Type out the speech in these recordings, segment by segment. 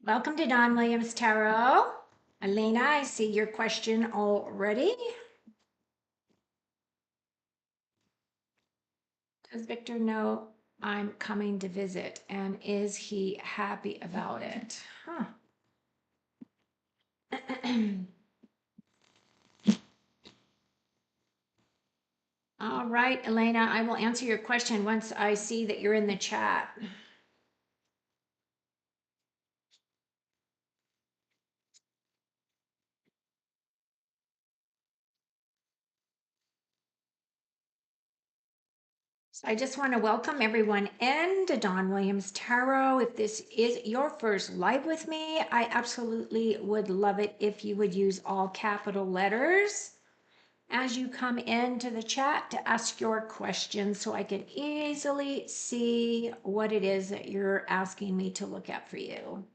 Welcome to Don Williams Tarot. Elena, I see your question already. Does Victor know I'm coming to visit, and is he happy about it? Huh. All right, Elena, I will answer your question once I see that you're in the chat. So I just want to welcome everyone in to Don Williams Tarot. If this is your first live with me, I absolutely would love it if you would use all capital letters as you come into the chat to ask your questions so I can easily see what it is that you're asking me to look at for you.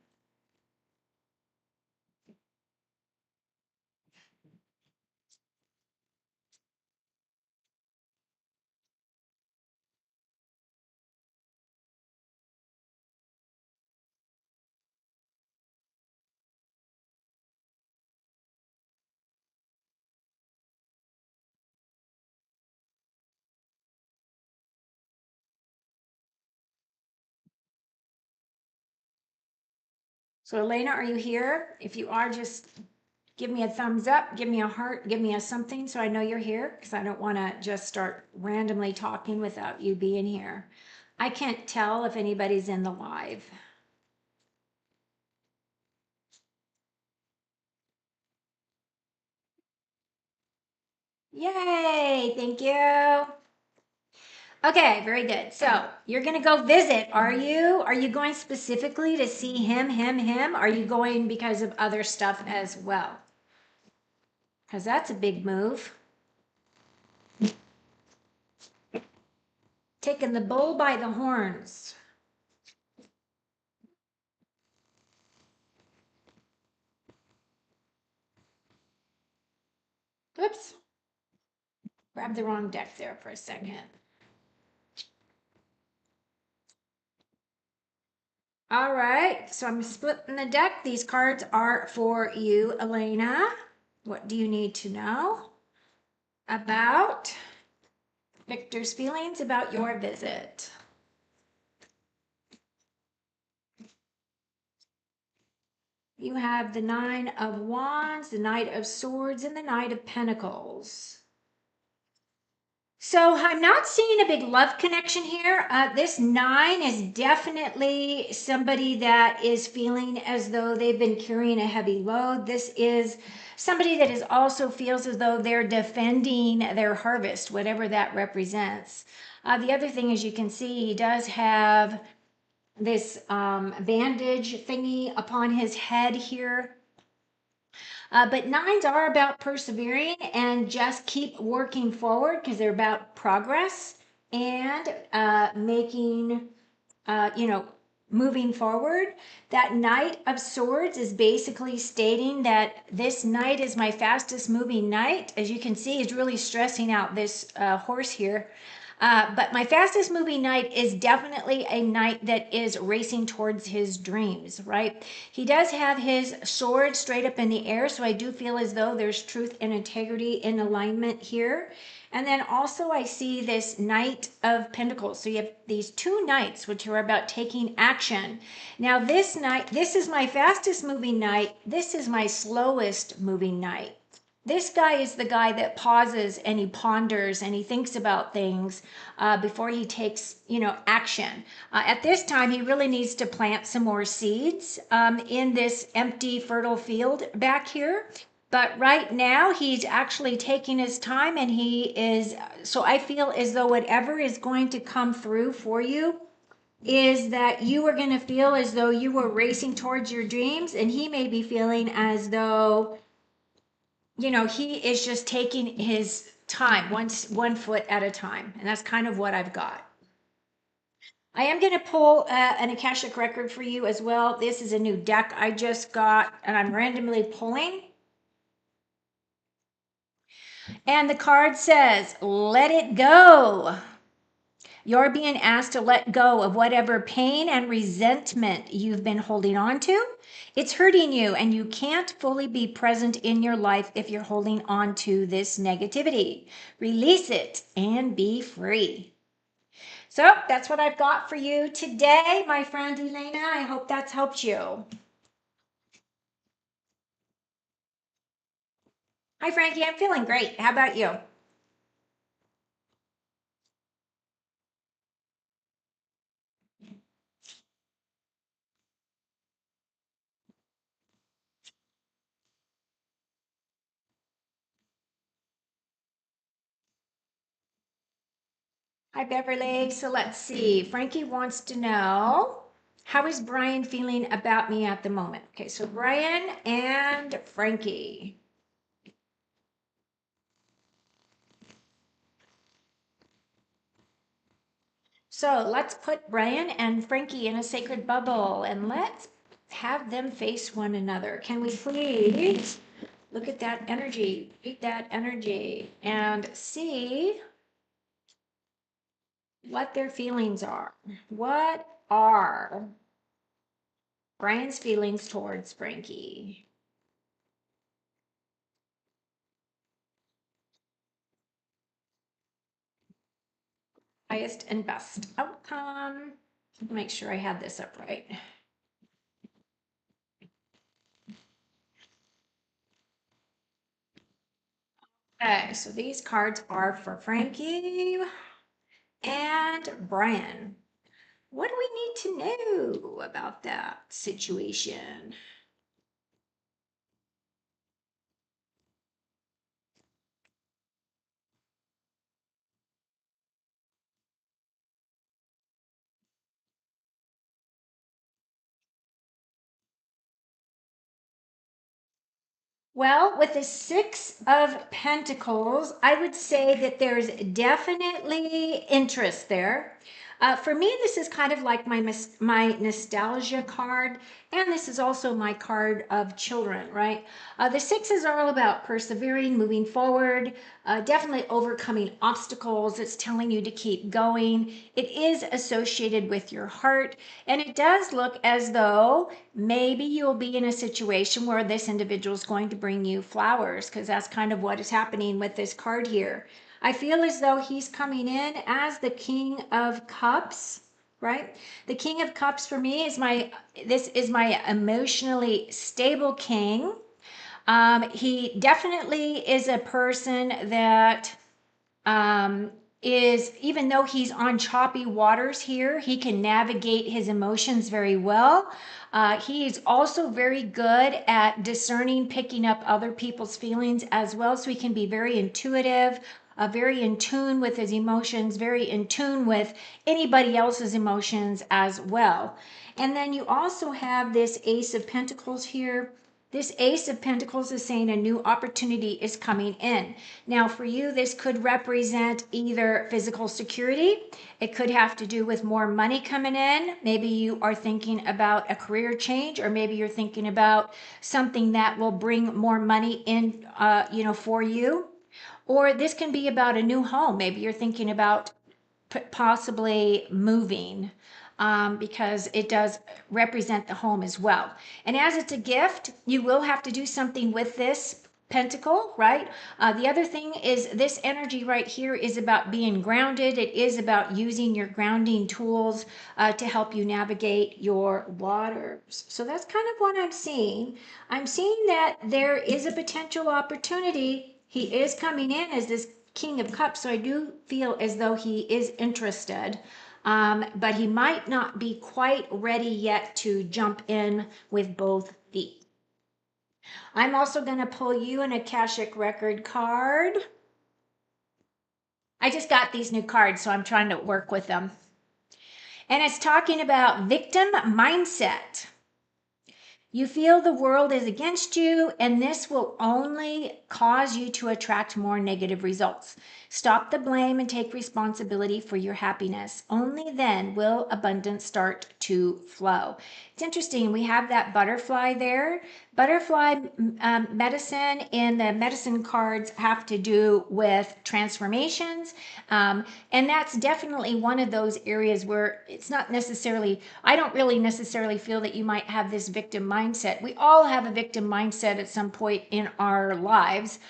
So Elena, are you here? If you are, just give me a thumbs up, give me a heart, give me a something so I know you're here, because I don't want to just start randomly talking without you being here. I can't tell if anybody's in the live. Yay, thank you. Okay, very good. So you're going to go visit, are you? Are you going specifically to see him? Are you going because of other stuff as well? Because that's a big move. Taking the bull by the horns. Oops. Grabbed the wrong deck there for a second. All right, so I'm splitting the deck. These cards are for you, Elena. What do you need to know about Victor's feelings about your visit? You have the Nine of Wands, the Knight of Swords, and the Knight of Pentacles. So I'm not seeing a big love connection here. This 9 is definitely somebody that is feeling as though they've been carrying a heavy load. This is somebody that is also feels as though they're defending their harvest, whatever that represents. The other thing, as you can see, he does have this bandage thingy upon his head here. But 9s are about persevering and just keep working forward because they're about progress and making, moving forward. That Knight of Swords is basically stating that this knight is my fastest moving knight. As you can see, he's really stressing out this horse here. But my fastest moving knight is definitely a knight that is racing towards his dreams, right? He does have his sword straight up in the air, so I do feel as though there's truth and integrity in alignment here. And then also I see this Knight of Pentacles. So you have these two knights, which are about taking action. Now this knight, this is my fastest moving knight. This is my slowest moving knight. This guy is the guy that pauses and he ponders and he thinks about things before he takes, action. At this time, he really needs to plant some more seeds in this empty, fertile field back here. But right now, he's actually taking his time and he is, so I feel as though whatever is going to come through for you is that you are going to feel as though you were racing towards your dreams, and he may be feeling as though he is just taking his time, one foot at a time. And that's kind of what I've got. I am going to pull an Akashic record for you as well. This is a new deck I just got, and I'm randomly pulling. And the card says, let it go. You're being asked to let go of whatever pain and resentment you've been holding on to. It's hurting you, and you can't fully be present in your life if you're holding on to this negativity. Release it and be free. So that's what I've got for you today, my friend Elena. I hope that's helped you. Hi, Frankie. I'm feeling great. How about you? Hi, Beverly. So let's see. Frankie wants to know, how is Brian feeling about me at the moment? Okay, so Brian and Frankie. So let's put Brian and Frankie in a sacred bubble and let's have them face one another. Can we please look at that energy, read that energy, and see what their feelings are? What are Brian's feelings towards Frankie? Highest and best outcome. Make sure I had this up right. Okay, so these cards are for Frankie and Brian. What do we need to know about that situation? Well, with the Six of Pentacles, I would say that there's definitely interest there. For me, this is kind of like my nostalgia card, and this is also my card of children, right? The six is all about persevering, moving forward, definitely overcoming obstacles. It's telling you to keep going. It is associated with your heart, and it does look as though maybe you'll be in a situation where this individual is going to bring you flowers, because that's kind of what is happening with this card here. I feel as though he's coming in as the King of Cups, right? The King of Cups for me is this is my emotionally stable king. He definitely is a person that is, even though he's on choppy waters here, he can navigate his emotions very well. He is also very good at discerning, picking up other people's feelings as well. So he can be very intuitive, very in tune with his emotions, very in tune with anybody else's emotions as well. And then you also have this Ace of Pentacles here. This Ace of Pentacles is saying a new opportunity is coming in. Now, for you, this could represent either physical security. It could have to do with more money coming in. Maybe you are thinking about a career change, or maybe you're thinking about something that will bring more money in, for you. Or this can be about a new home. Maybe you're thinking about possibly moving, because it does represent the home as well. And as it's a gift, you will have to do something with this pentacle, right? The other thing is this energy right here is about being grounded. It is about using your grounding tools to help you navigate your waters. So that's kind of what I'm seeing. I'm seeing that there is a potential opportunity. He is coming in as this King of Cups, so I do feel as though he is interested, but he might not be quite ready yet to jump in with both feet. I'm also going to pull you an Akashic Record card. I just got these new cards, so I'm trying to work with them. And it's talking about victim mindset. You feel the world is against you, and this will only cause you to attract more negative results. Stop the blame and take responsibility for your happiness. Only then will abundance start to flow. It's interesting. We have that butterfly there. Butterfly medicine in the medicine cards have to do with transformations. And that's definitely one of those areas where it's not necessarily, I don't really necessarily feel that you might have this victim mindset. We all have a victim mindset at some point in our lives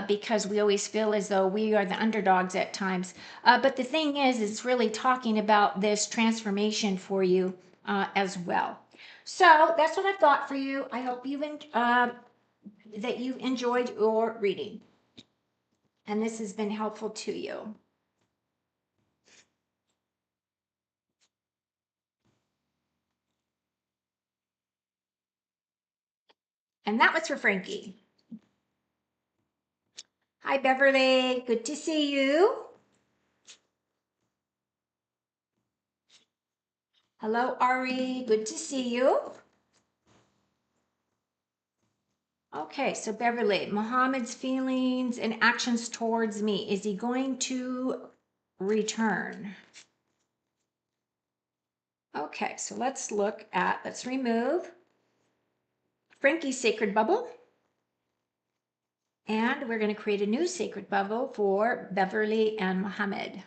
because we always feel as though we are the underdogs at times. But the thing is, it's really talking about this transformation for you as well. So that's what I've got for you. I hope that you've enjoyed your reading and this has been helpful to you. And that was for Frankie. Hi, Beverly. Good to see you. Hello, Ari. Good to see you. Okay, so Beverly, Muhammad's feelings and actions towards me. Is he going to return? Okay, so let's remove Frankie's sacred bubble. And we're going to create a new sacred bubble for Beverly and Muhammad.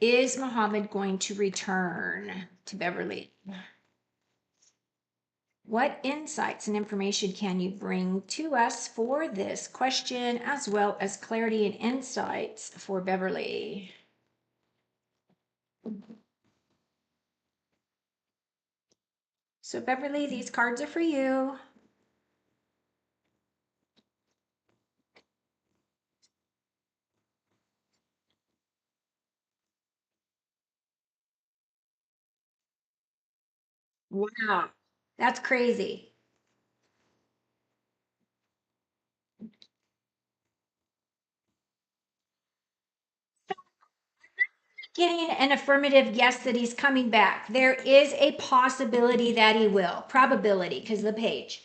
Is Muhammad going to return to Beverly? What insights and information can you bring to us for this question, as well as clarity and insights for Beverly? So Beverly, these cards are for you. Wow, that's crazy. Getting an affirmative yes that he's coming back. There is a possibility that he will. Probability, because the page.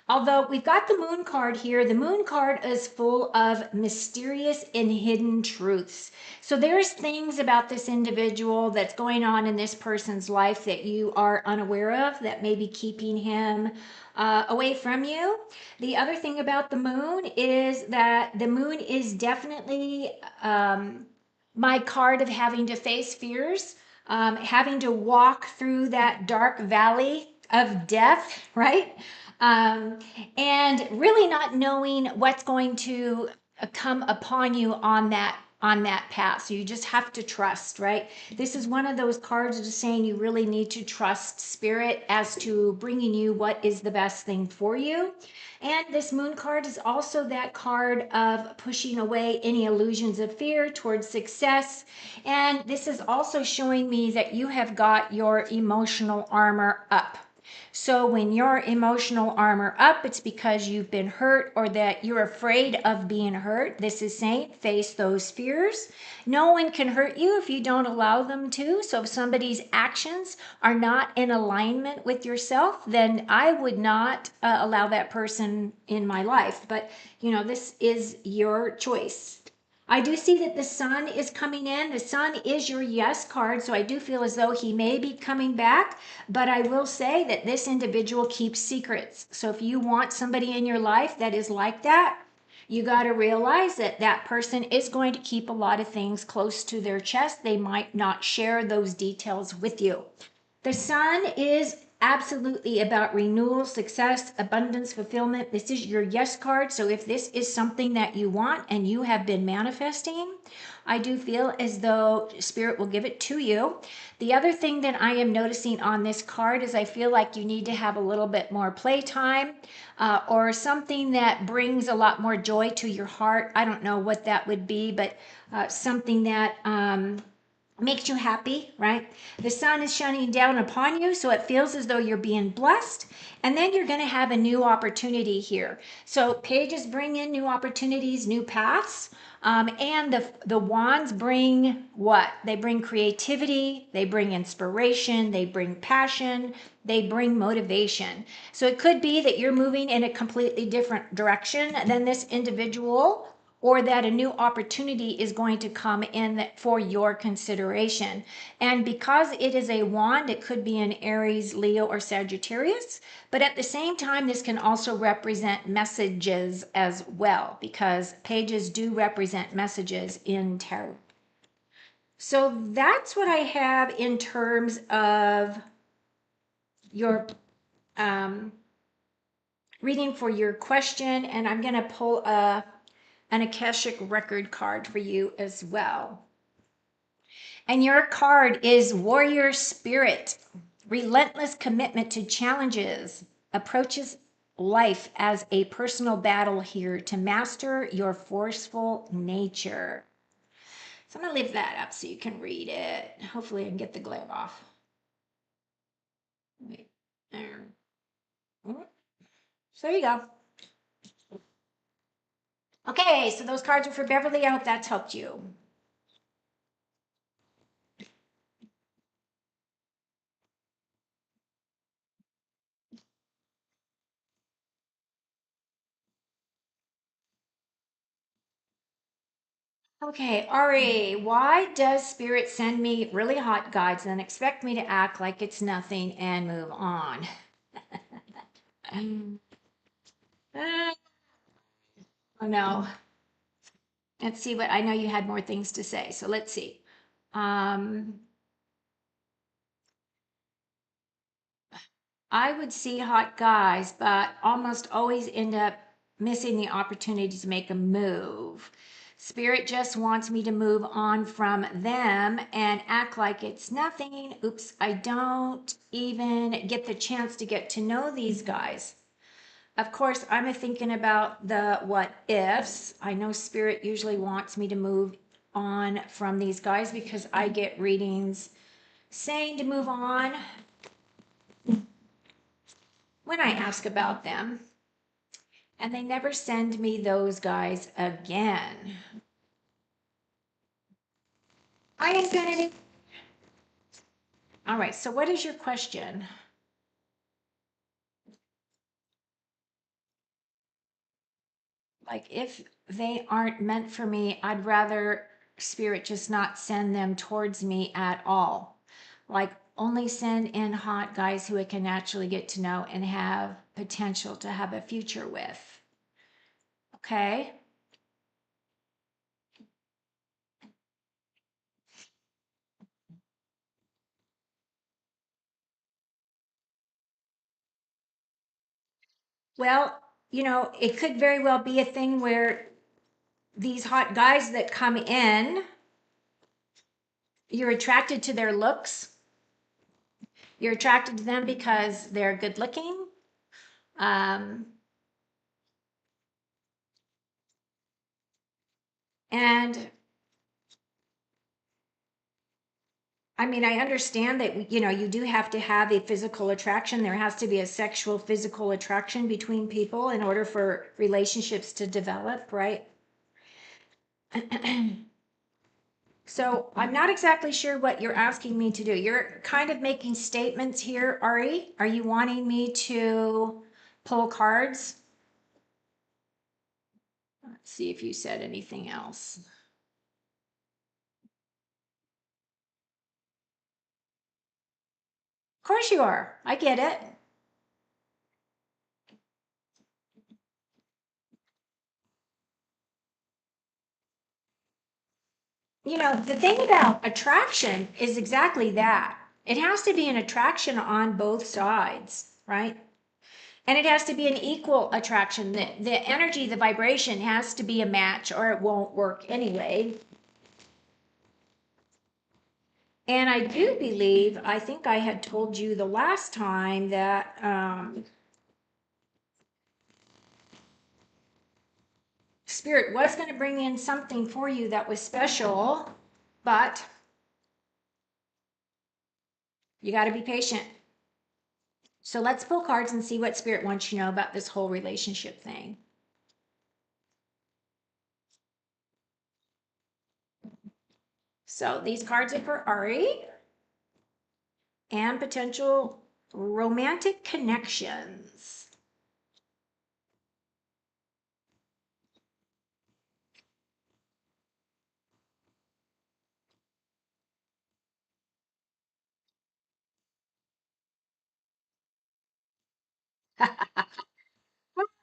Although we've got the moon card here, the moon card is full of mysterious and hidden truths. So there's things about this individual that's going on in this person's life that you are unaware of that may be keeping him away from you. The other thing about the moon is that the moon is definitely my card of having to face fears, having to walk through that dark valley of death, right? And really not knowing what's going to come upon you on that path. So you just have to trust, right? This is one of those cards just saying you really need to trust spirit as to bringing you what is the best thing for you. And this moon card is also that card of pushing away any illusions of fear towards success. And this is also showing me that you have got your emotional armor up. So when your emotional armor up, it's because you've been hurt or that you're afraid of being hurt. This is saying face those fears. No one can hurt you if you don't allow them to. So if somebody's actions are not in alignment with yourself, then I would not allow that person in my life. But this is your choice. I do see that the sun is coming in. The sun is your yes card, so I do feel as though he may be coming back, but I will say that this individual keeps secrets. So if you want somebody in your life that is like that, you got to realize that that person is going to keep a lot of things close to their chest. They might not share those details with you. The sun is absolutely about renewal, success, abundance, fulfillment. This is your yes card. So if this is something that you want and you have been manifesting, I do feel as though spirit will give it to you. The other thing that I am noticing on this card is I feel like you need to have a little bit more playtime or something that brings a lot more joy to your heart. I don't know what that would be, but something that makes you happy, right? The sun is shining down upon you, so it feels as though you're being blessed. And then you're going to have a new opportunity here. So pages bring in new opportunities, new paths. And the wands bring what? They bring creativity, they bring inspiration, they bring passion, they bring motivation. So it could be that you're moving in a completely different direction than this individual, or that a new opportunity is going to come in for your consideration. And because it is a wand, it could be an Aries, Leo, or Sagittarius. But at the same time, this can also represent messages as well, because pages do represent messages in tarot. So that's what I have in terms of your reading for your question. And I'm going to pull an Akashic record card for you as well. And your card is Warrior Spirit, relentless commitment to challenges, approaches life as a personal battle here to master your forceful nature. So I'm going to leave that up so you can read it. Hopefully I can get the glare off. Wait, there. So there you go. Okay, so those cards are for Beverly. I hope that's helped you. Okay, Ari, why does Spirit send me really hot guides and then expect me to act like it's nothing and move on? Uh, oh no. Let's see what I know you had more things to say. So let's see. I would see hot guys, but almost always end up missing the opportunity to make a move. Spirit just wants me to move on from them and act like it's nothing. Oops, I don't even get the chance to get to know these guys. Of course, I'm thinking about the what ifs. I know Spirit usually wants me to move on from these guys because I get readings saying to move on when I ask about them. And they never send me those guys again. Hi, Infinity. All right, so what is your question? Like, if they aren't meant for me, I'd rather Spirit just not send them towards me at all. Like, only send in hot guys who I can naturally get to know and have potential to have a future with. Okay? Well, it could very well be a thing where these hot guys that come in, you're attracted to their looks. You're attracted to them because they're good looking. Um, and I mean, I understand that, you do have to have a physical attraction. There has to be a sexual physical attraction between people in order for relationships to develop, right? So I'm not exactly sure what you're asking me to do. You're kind of making statements here, Ari. Are you wanting me to pull cards? Let's see if you said anything else. Of course you are. I get it. The thing about attraction is exactly that. It has to be an attraction on both sides, right? And it has to be an equal attraction. The energy, the vibration has to be a match or it won't work anyway. And I do believe, I think I had told you the last time that Spirit was going to bring in something for you that was special, but You got to be patient. So let's pull cards and see what Spirit wants you to know about this whole relationship thing. So these cards are for Ari and potential romantic connections.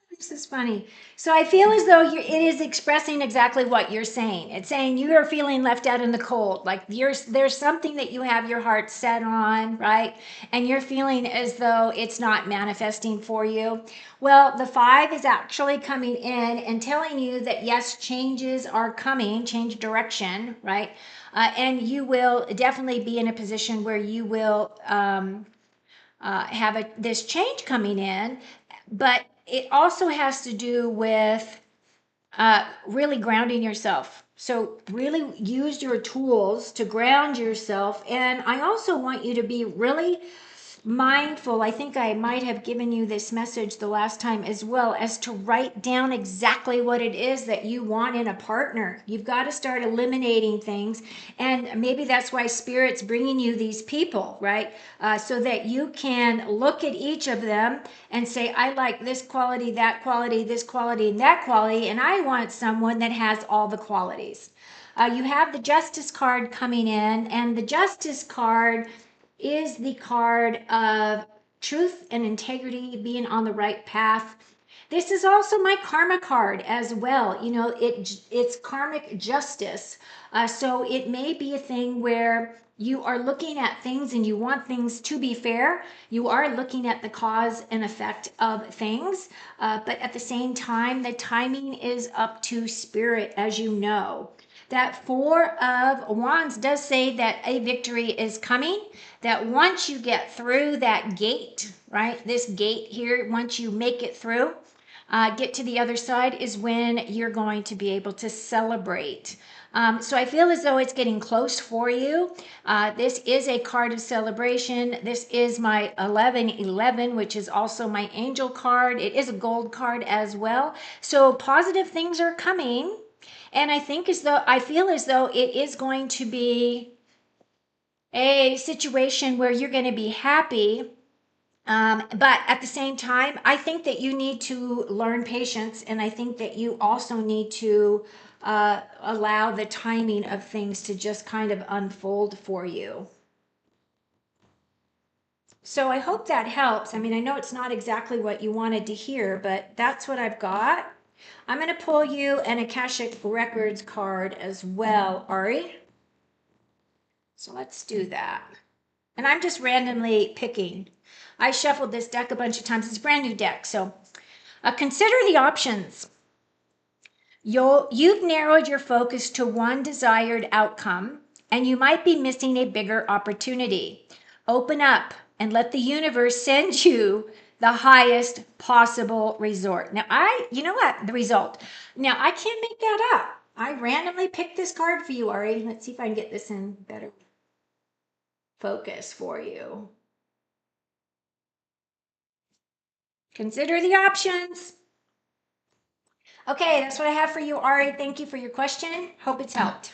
This is funny. So I feel as though it is expressing exactly what you're saying. It's saying you are feeling left out in the cold. Like there's something that you have your heart set on, right? And you're feeling as though it's not manifesting for you. Well, the 5 is actually coming in and telling you that yes, changes are coming, change direction, right? And you will definitely be in a position where you will have this change coming in, but it also has to do with really grounding yourself. So really use your tools to ground yourself. And I also want you to be really mindful. I think I might have given you this message the last time as well, as to write down exactly what it is that you want in a partner. You've got to start eliminating things, and maybe that's why Spirit's bringing you these people, right? So that you can look at each of them and say, I like this quality, that quality, this quality, and that quality, and I want someone that has all the qualities. You have the Justice card coming in, and the Justice card is the card of truth and integrity, being on the right path. This is also my karma card as well. You know, it's karmic justice. So it may be a thing where you are looking at things and you want things to be fair. You are looking at the cause and effect of things. But at the same time, the timing is up to Spirit, as you know. That 4 of Wands does say that a victory is coming, that once you get through that gate, right, this gate here, once you make it through, get to the other side, is when you're going to be able to celebrate. So I feel as though it's getting close for you. This is a card of celebration. This is my 1111, which is also my angel card. It is a gold card as well. So positive things are coming. And I feel as though it is going to be a situation where you're going to be happy. But at the same time, I think that you need to learn patience. And I think that you also need to allow the timing of things to just kind of unfold for you. So I hope that helps. I mean, I know it's not exactly what you wanted to hear, but that's what I've got. I'm going to pull you an Akashic Records card as well, Ari. So let's do that. And I'm just randomly picking. I shuffled this deck a bunch of times. It's a brand new deck. So consider the options. You've narrowed your focus to one desired outcome, and you might be missing a bigger opportunity. Open up and let the universe send you the highest possible resort. Now, you know what? The result. Now, I can't make that up. I randomly picked this card for you, Ari. Let's see if I can get this in better focus for you. Consider the options. Okay, that's what I have for you, Ari. Thank you for your question. Hope it's helped.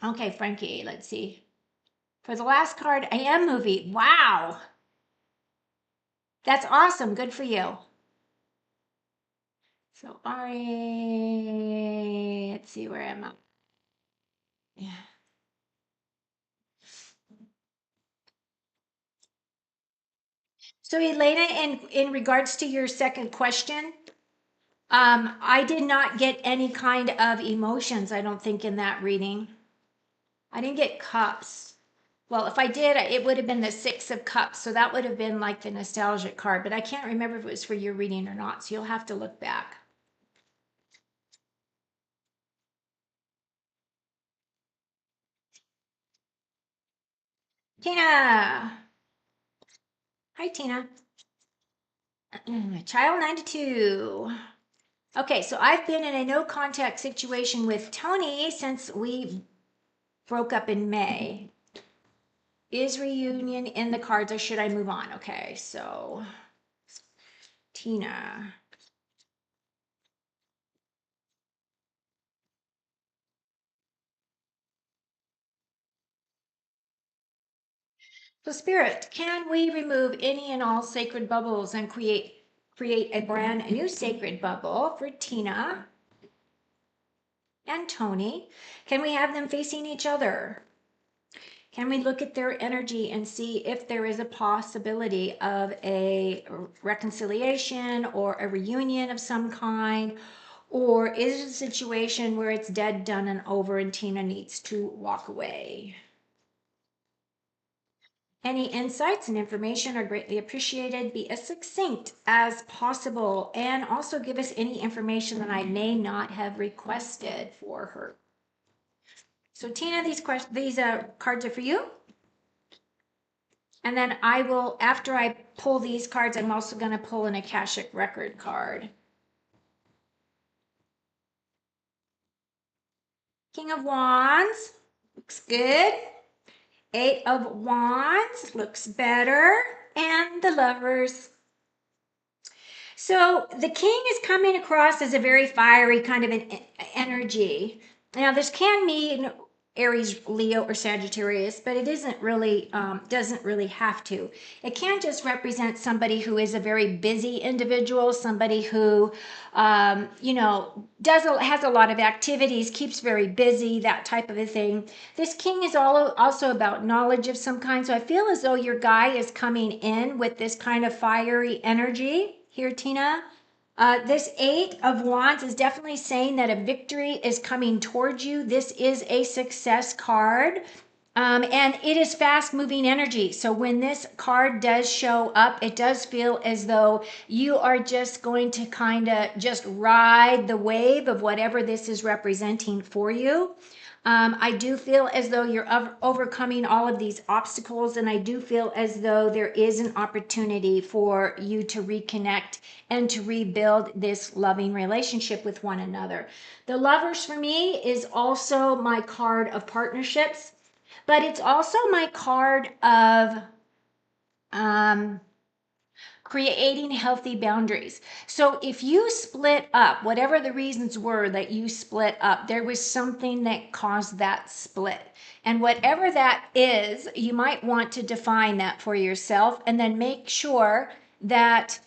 Okay, Frankie, let's see. For the last card, I Am movie. Wow. That's awesome. Good for you. So, Ari, let's see where I'm at. Yeah. So, Elena, in regards to your second question, I did not get any kind of emotions, I don't think, in that reading. I didn't get cups. Well, if I did, it would have been the 6 of Cups. So that would have been like the nostalgic card, but I can't remember if it was for your reading or not. So you'll have to look back. Tina. Hi, Tina. Child 92. Okay, so I've been in a no contact situation with Tony since we broke up in May. Is reunion in the cards or should I move on? Okay, so Tina. So Spirit, can we remove any and all sacred bubbles and create a brand new sacred bubble for Tina and Tony? Can we have them facing each other? Can we look at their energy and see if there is a possibility of a reconciliation or a reunion of some kind? Or is it a situation where it's dead, done, and over and Tina needs to walk away? Any insights and information are greatly appreciated. Be as succinct as possible and also give us any information that I may not have requested for her. So Tina, these cards are for you. And then I will, after I pull these cards, I'm also going to pull an Akashic Record card. King of Wands, looks good. Eight of Wands, looks better. And the Lovers. So the King is coming across as a very fiery kind of an energy. Now this can mean Aries, Leo, or Sagittarius, but it isn't really, doesn't really have to. It can just represent somebody who is a very busy individual, somebody who, you know, has a lot of activities, keeps very busy, that type of a thing. This King is also about knowledge of some kind. So I feel as though your guy is coming in with this kind of fiery energy here, Tina. This Eight of Wands is definitely saying that a victory is coming towards you. This is a success card. And it is fast moving energy. So when this card does show up, it does feel as though you are just going to kind of just ride the wave of whatever this is representing for you. I do feel as though you're overcoming all of these obstacles, and I do feel as though there is an opportunity for you to reconnect and to rebuild this loving relationship with one another. The Lovers for me is also my card of partnerships, but it's also my card of creating healthy boundaries. So if you split up, whatever the reasons were that you split up, there was something that caused that split. And whatever that is, you might want to define that for yourself and then make sure that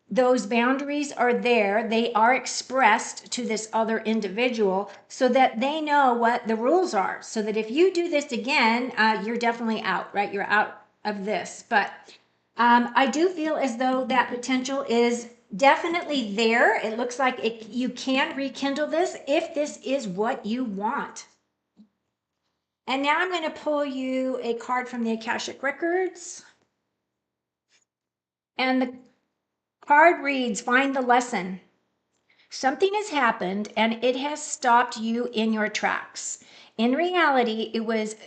those boundaries are there, they are expressed to this other individual so that they know what the rules are. So that if you do this again, you're definitely out, right? You're out of this. But I do feel as though that potential is definitely there. It looks like you can rekindle this if this is what you want. And now I'm going to pull you a card from the Akashic Records. And the card reads, find the lesson. Something has happened and it has stopped you in your tracks. In reality, it was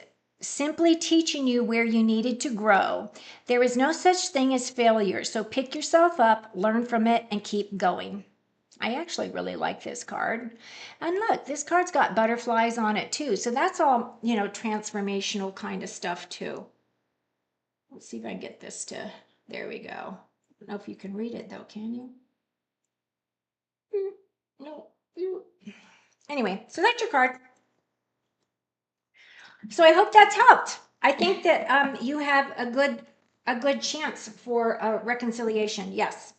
simply teaching you where you needed to grow. There is no such thing as failure, so pick yourself up, learn from it, and keep going. I actually really like this card. And look, this card's got butterflies on it too. So that's all, you know, transformational kind of stuff too. Let's see if I can get this to, there we go. I don't know if you can read it though, can you? No. Anyway, so that's your card. So I hope that's helped. I think that you have a good chance for a reconciliation. Yes.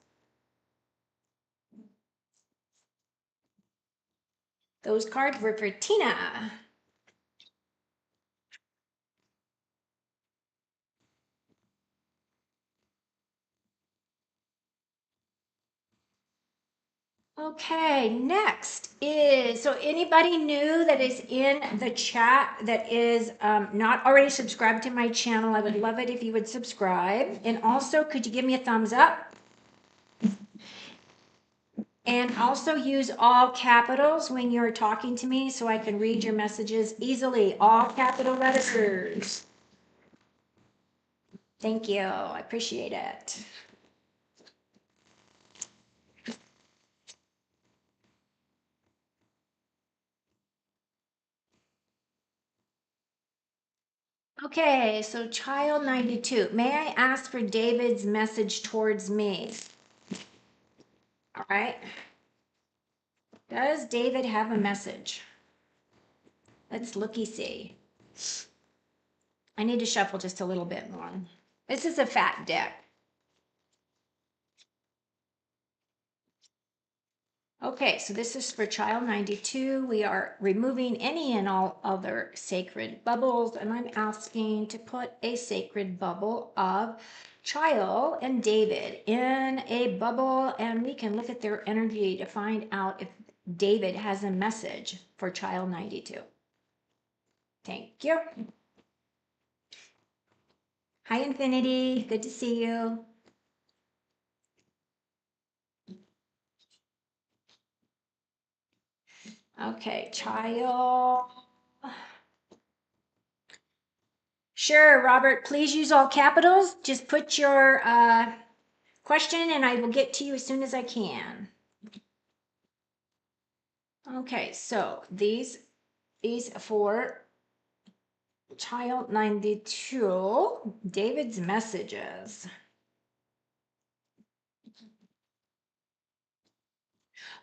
Those cards were for Tina. Okay, next is, so anybody new that is in the chat that is not already subscribed to my channel, I would love it if you would subscribe. And also, could you give me a thumbs up? And also use all capitals when you're talking to me so I can read your messages easily. All capital letters. Thank you. I appreciate it. Okay, so child 92. May I ask for David's message towards me? All right. Does David have a message? Let's looky see. I need to shuffle just a little bit more. This is a fat deck. Okay, so this is for child 92. We are removing any and all other sacred bubbles, and I'm asking to put a sacred bubble of child and David in a bubble, and we can look at their energy to find out if David has a message for child 92. Thank you. Hi, Infinity. Good to see you. Okay, child. Sure, Robert, please use all capitals. Just put your question and I will get to you as soon as I can. Okay, so these for child 92, David's messages.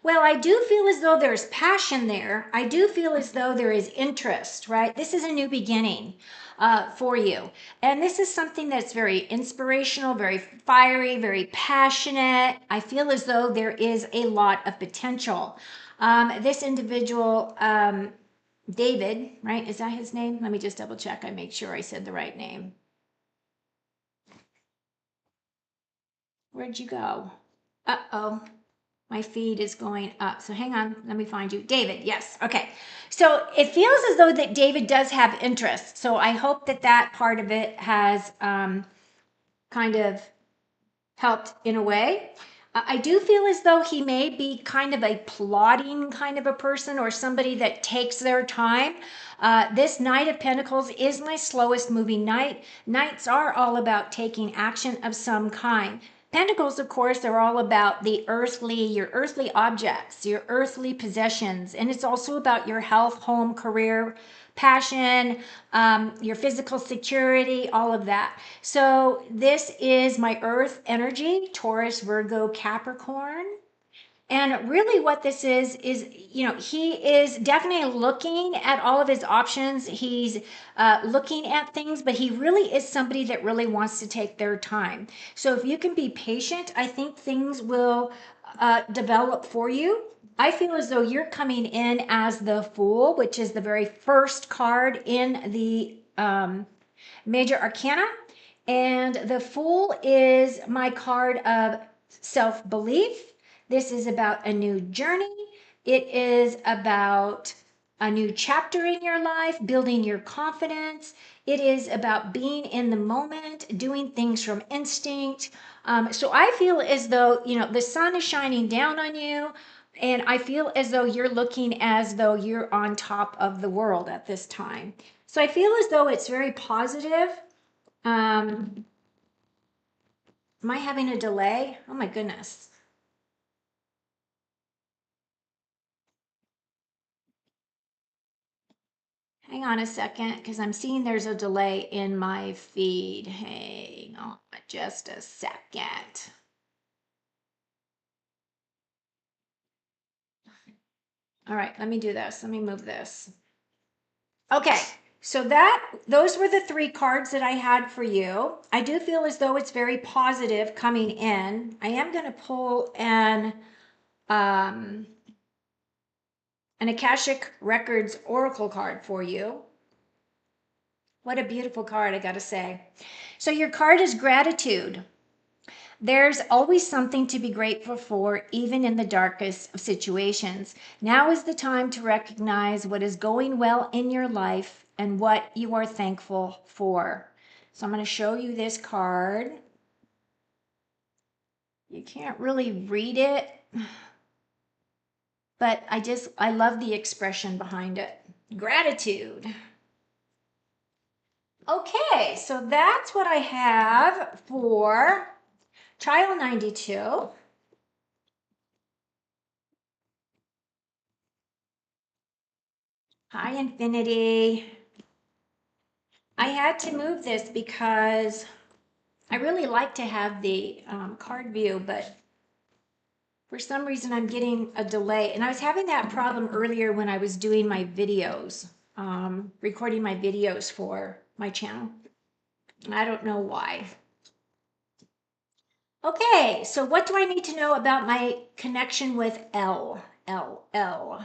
Well, I do feel as though there's passion there. I do feel as though there is interest, right? This is a new beginning for you. And this is something that's very inspirational, very fiery, very passionate. I feel as though there is a lot of potential. This individual, David, right? Is that his name? Let me just double check. I make sure I said the right name. Where'd you go? Uh-oh. My feed is going up. So hang on, let me find you. David, yes. Okay. So it feels as though that David does have interest. So I hope that that part of it has kind of helped in a way. I do feel as though he may be kind of a plodding kind of a person or somebody that takes their time. This Knight of Pentacles is my slowest moving knight. Knights are all about taking action of some kind. Pentacles, of course, they're all about the earthly, your earthly objects, your earthly possessions. And it's also about your health, home, career, passion, your physical security, all of that. So this is my earth energy, Taurus, Virgo, Capricorn. And really what this is, he is definitely looking at all of his options. He's looking at things, but he really is somebody that really wants to take their time. So if you can be patient, I think things will develop for you. I feel as though you're coming in as the Fool, which is the very first card in the Major Arcana. And the Fool is my card of self-belief. This is about a new journey. It is about a new chapter in your life, building your confidence. It is about being in the moment, doing things from instinct. So I feel as though, the sun is shining down on you. And I feel as though you're looking as though you're on top of the world at this time. So I feel as though it's very positive. Am I having a delay? Oh my goodness. Hang on a second, because I'm seeing there's a delay in my feed. Hang on just a second. All right, let me do this. Let me move this. Okay, so those were the three cards that I had for you. I do feel as though it's very positive coming in. I am going to pull an Akashic Records Oracle card for you. What a beautiful card, I gotta say. So your card is gratitude. There's always something to be grateful for, even in the darkest of situations. Now is the time to recognize what is going well in your life and what you are thankful for. So I'm going to show you this card. You can't really read it, but I love the expression behind it. Gratitude. Okay, so that's what I have for Child 92. Hi, Infinity. I had to move this because I really like to have the card view, but for some reason I'm getting a delay. And I was having that problem earlier when I was doing my videos, recording my videos for my channel. I don't know why. Okay, so what do I need to know about my connection with L? L.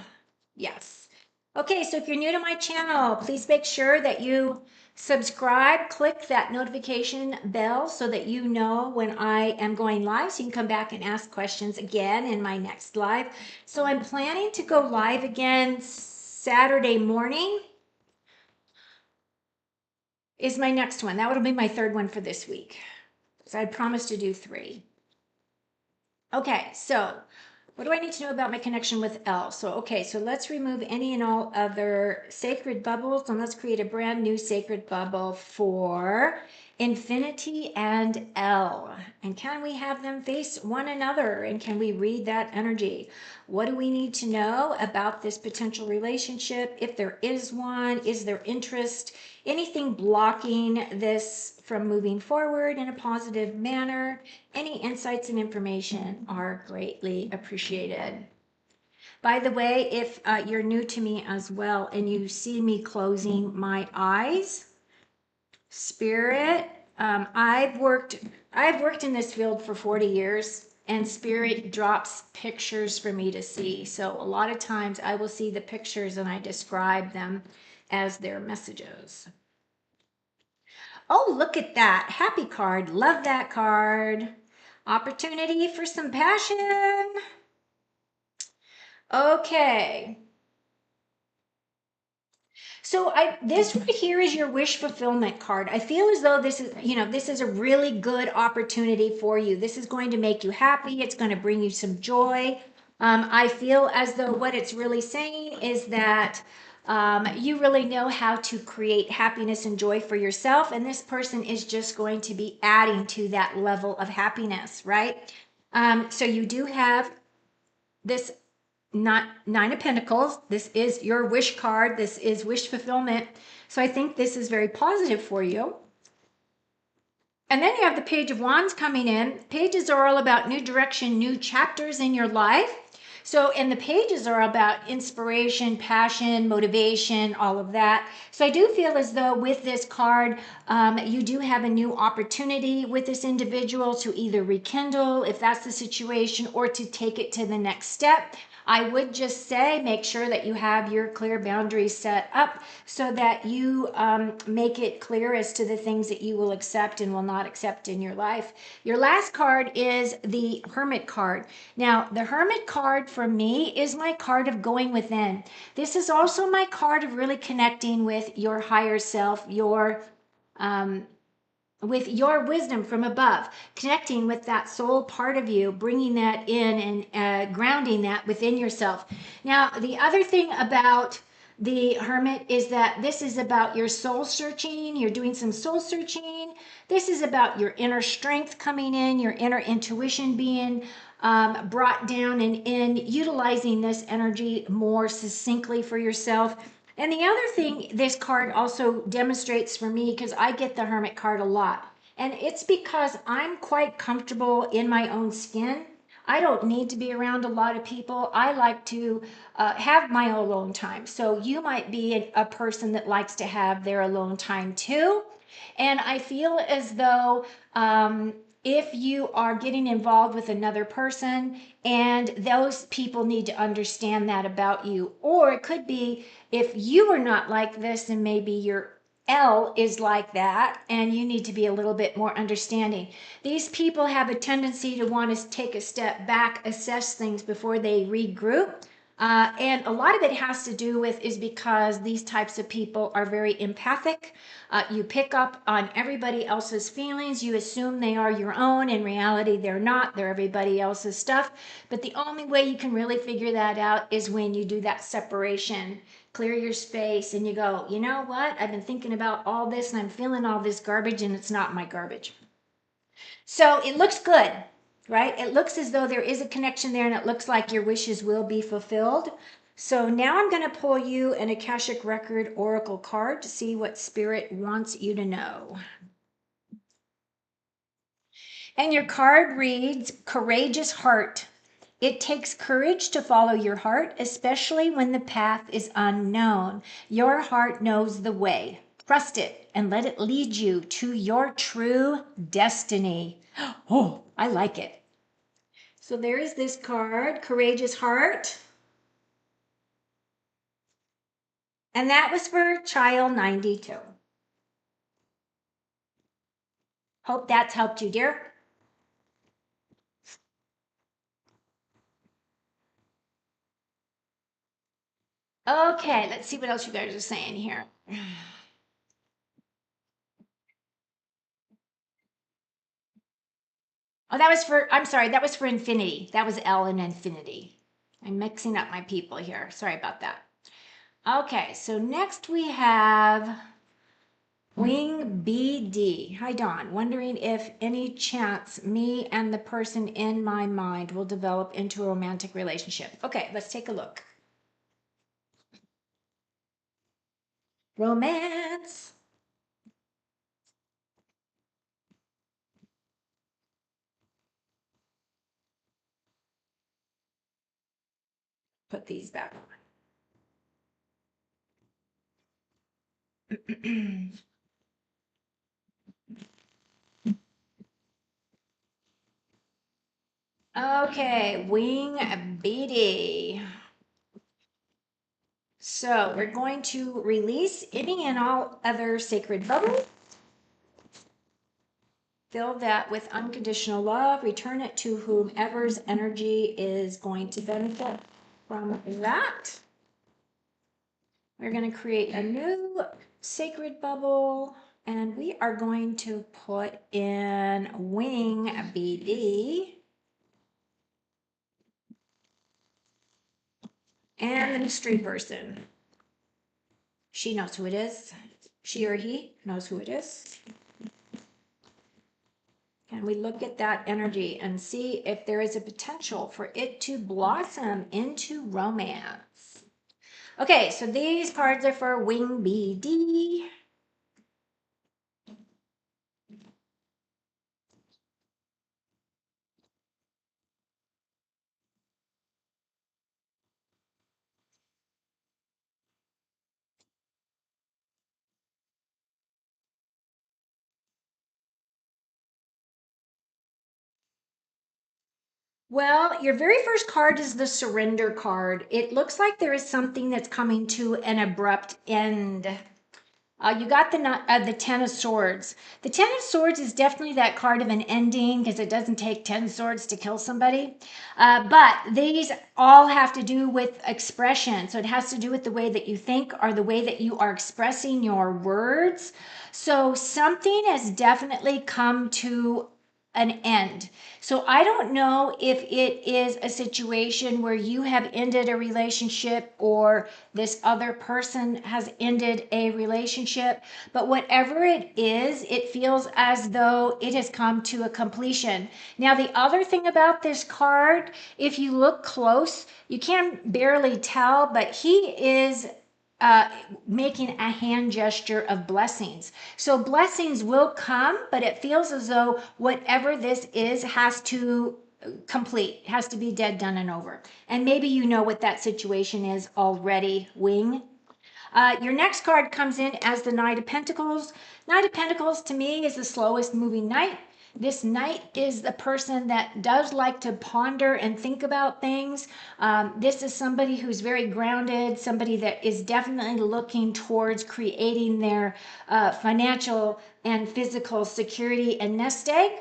Yes. Okay, so if you're new to my channel, please make sure that you subscribe, click that notification bell so that you know when I am going live, so you can come back and ask questions again in my next live. So I'm planning to go live again Saturday morning is my next one. That would be my third one for this week. So I promised to do 3. Okay, so what do I need to know about my connection with L? So let's remove any and all other sacred bubbles and let's create a brand new sacred bubble for infinity and L. And can we have them face one another? And can we read that energy? What do we need to know about this potential relationship? If there is one, is there interest? Anything blocking this from moving forward in a positive manner? Any insights and information are greatly appreciated. By the way, if you're new to me as well and you see me closing my eyes, Spirit, I've worked in this field for 40 years and Spirit drops pictures for me to see. So a lot of times I will see the pictures and I describe them as their messages. Oh, look at that. Happy card. Love that card. Opportunity for some passion. Okay. So this right here is your wish fulfillment card. I feel as though this is a really good opportunity for you. This is going to make you happy. It's going to bring you some joy. I feel as though what it's really saying is that you really know how to create happiness and joy for yourself, and this person is just going to be adding to that level of happiness, right? So you do have this not 9 of Pentacles. This is your wish card. This is wish fulfillment. So I think this is very positive for you. And then you have the Page of Wands coming in. Pages are all about new direction, new chapters in your life. So, and the pages are about inspiration, passion, motivation, all of that. So I do feel as though with this card, you do have a new opportunity with this individual to either rekindle, if that's the situation, or to take it to the next step. I would just say make sure that you have your clear boundaries set up so that you make it clear as to the things that you will accept and will not accept in your life. Your last card is the Hermit card. Now, the Hermit card for me is my card of going within. This is also my card of really connecting with your higher self, with your wisdom from above, connecting with that soul part of you, bringing that in and grounding that within yourself. Now, the other thing about the Hermit is that this is about your soul searching. You're doing some soul searching. This is about your inner strength coming in, your inner intuition being brought down and in, utilizing this energy more succinctly for yourself. And the other thing this card also demonstrates for me, because I get the Hermit card a lot, and it's because I'm quite comfortable in my own skin. I don't need to be around a lot of people. I like to have my alone time. So you might be a person that likes to have their alone time too. And I feel as though if you are getting involved with another person and those people need to understand that about you, or it could be if you are not like this and maybe your L is like that and you need to be a little bit more understanding. These people have a tendency to want to take a step back, assess things before they regroup. And a lot of it has to do with is because these types of people are very empathic. You pick up on everybody else's feelings. You assume they are your own. In reality, they're not. They're everybody else's stuff. But the only way you can really figure that out is when you do that separation, clear your space, and you go, you know what? I've been thinking about all this and I'm feeling all this garbage and it's not my garbage. So it looks good, right? It looks as though there is a connection there and it looks like your wishes will be fulfilled. So now I'm going to pull you an Akashic Record Oracle card to see what Spirit wants you to know. And your card reads, Courageous Heart. It takes courage to follow your heart, especially when the path is unknown. Your heart knows the way. Trust it and let it lead you to your true destiny. Oh, I like it. So there is this card, Courageous Heart. And that was for Child 92. Hope that's helped you, dear. Okay, let's see what else you guys are saying here. Oh, I'm sorry, that was for Infinity. That was L in Infinity. I'm mixing up my people here. Sorry about that. Okay, so next we have Wing BD. Hi, Dawn. Wondering if any chance me and the person in my mind will develop into a romantic relationship. Okay, let's take a look. Romance. Put these back on. Okay, Wing BD. So we're going to release any and all other sacred bubbles. Fill that with unconditional love. Return it to whomever's energy is going to benefit from that. We're going to create a new sacred bubble, and we are going to put in Wing BD. And the mystery person. She knows who it is. She or he knows who it is. Can we look at that energy and see if there is a potential for it to blossom into romance? Okay, so these cards are for Wing BD. Well, your very first card is the surrender card. It looks like there is something that's coming to an abrupt end. You got the Ten of Swords. The Ten of Swords is definitely that card of an ending because it doesn't take 10 swords to kill somebody. But these all have to do with expression. So it has to do with the way that you think or the way that you are expressing your words. So something has definitely come to an end. So I don't know if it is a situation where you have ended a relationship or this other person has ended a relationship, but whatever it is, it feels as though it has come to a completion. Now, the other thing about this card, if you look close, you can barely tell, but he is making a hand gesture of blessings. So blessings will come, but it feels as though whatever this is has to complete, has to be dead, done, and over. And maybe you know what that situation is already, Wing. Your next card comes in as the Knight of Pentacles. Knight of Pentacles to me is the slowest moving knight. This knight is the person that does like to ponder and think about things. This is somebody who's very grounded, somebody that is definitely looking towards creating their financial and physical security and nest egg.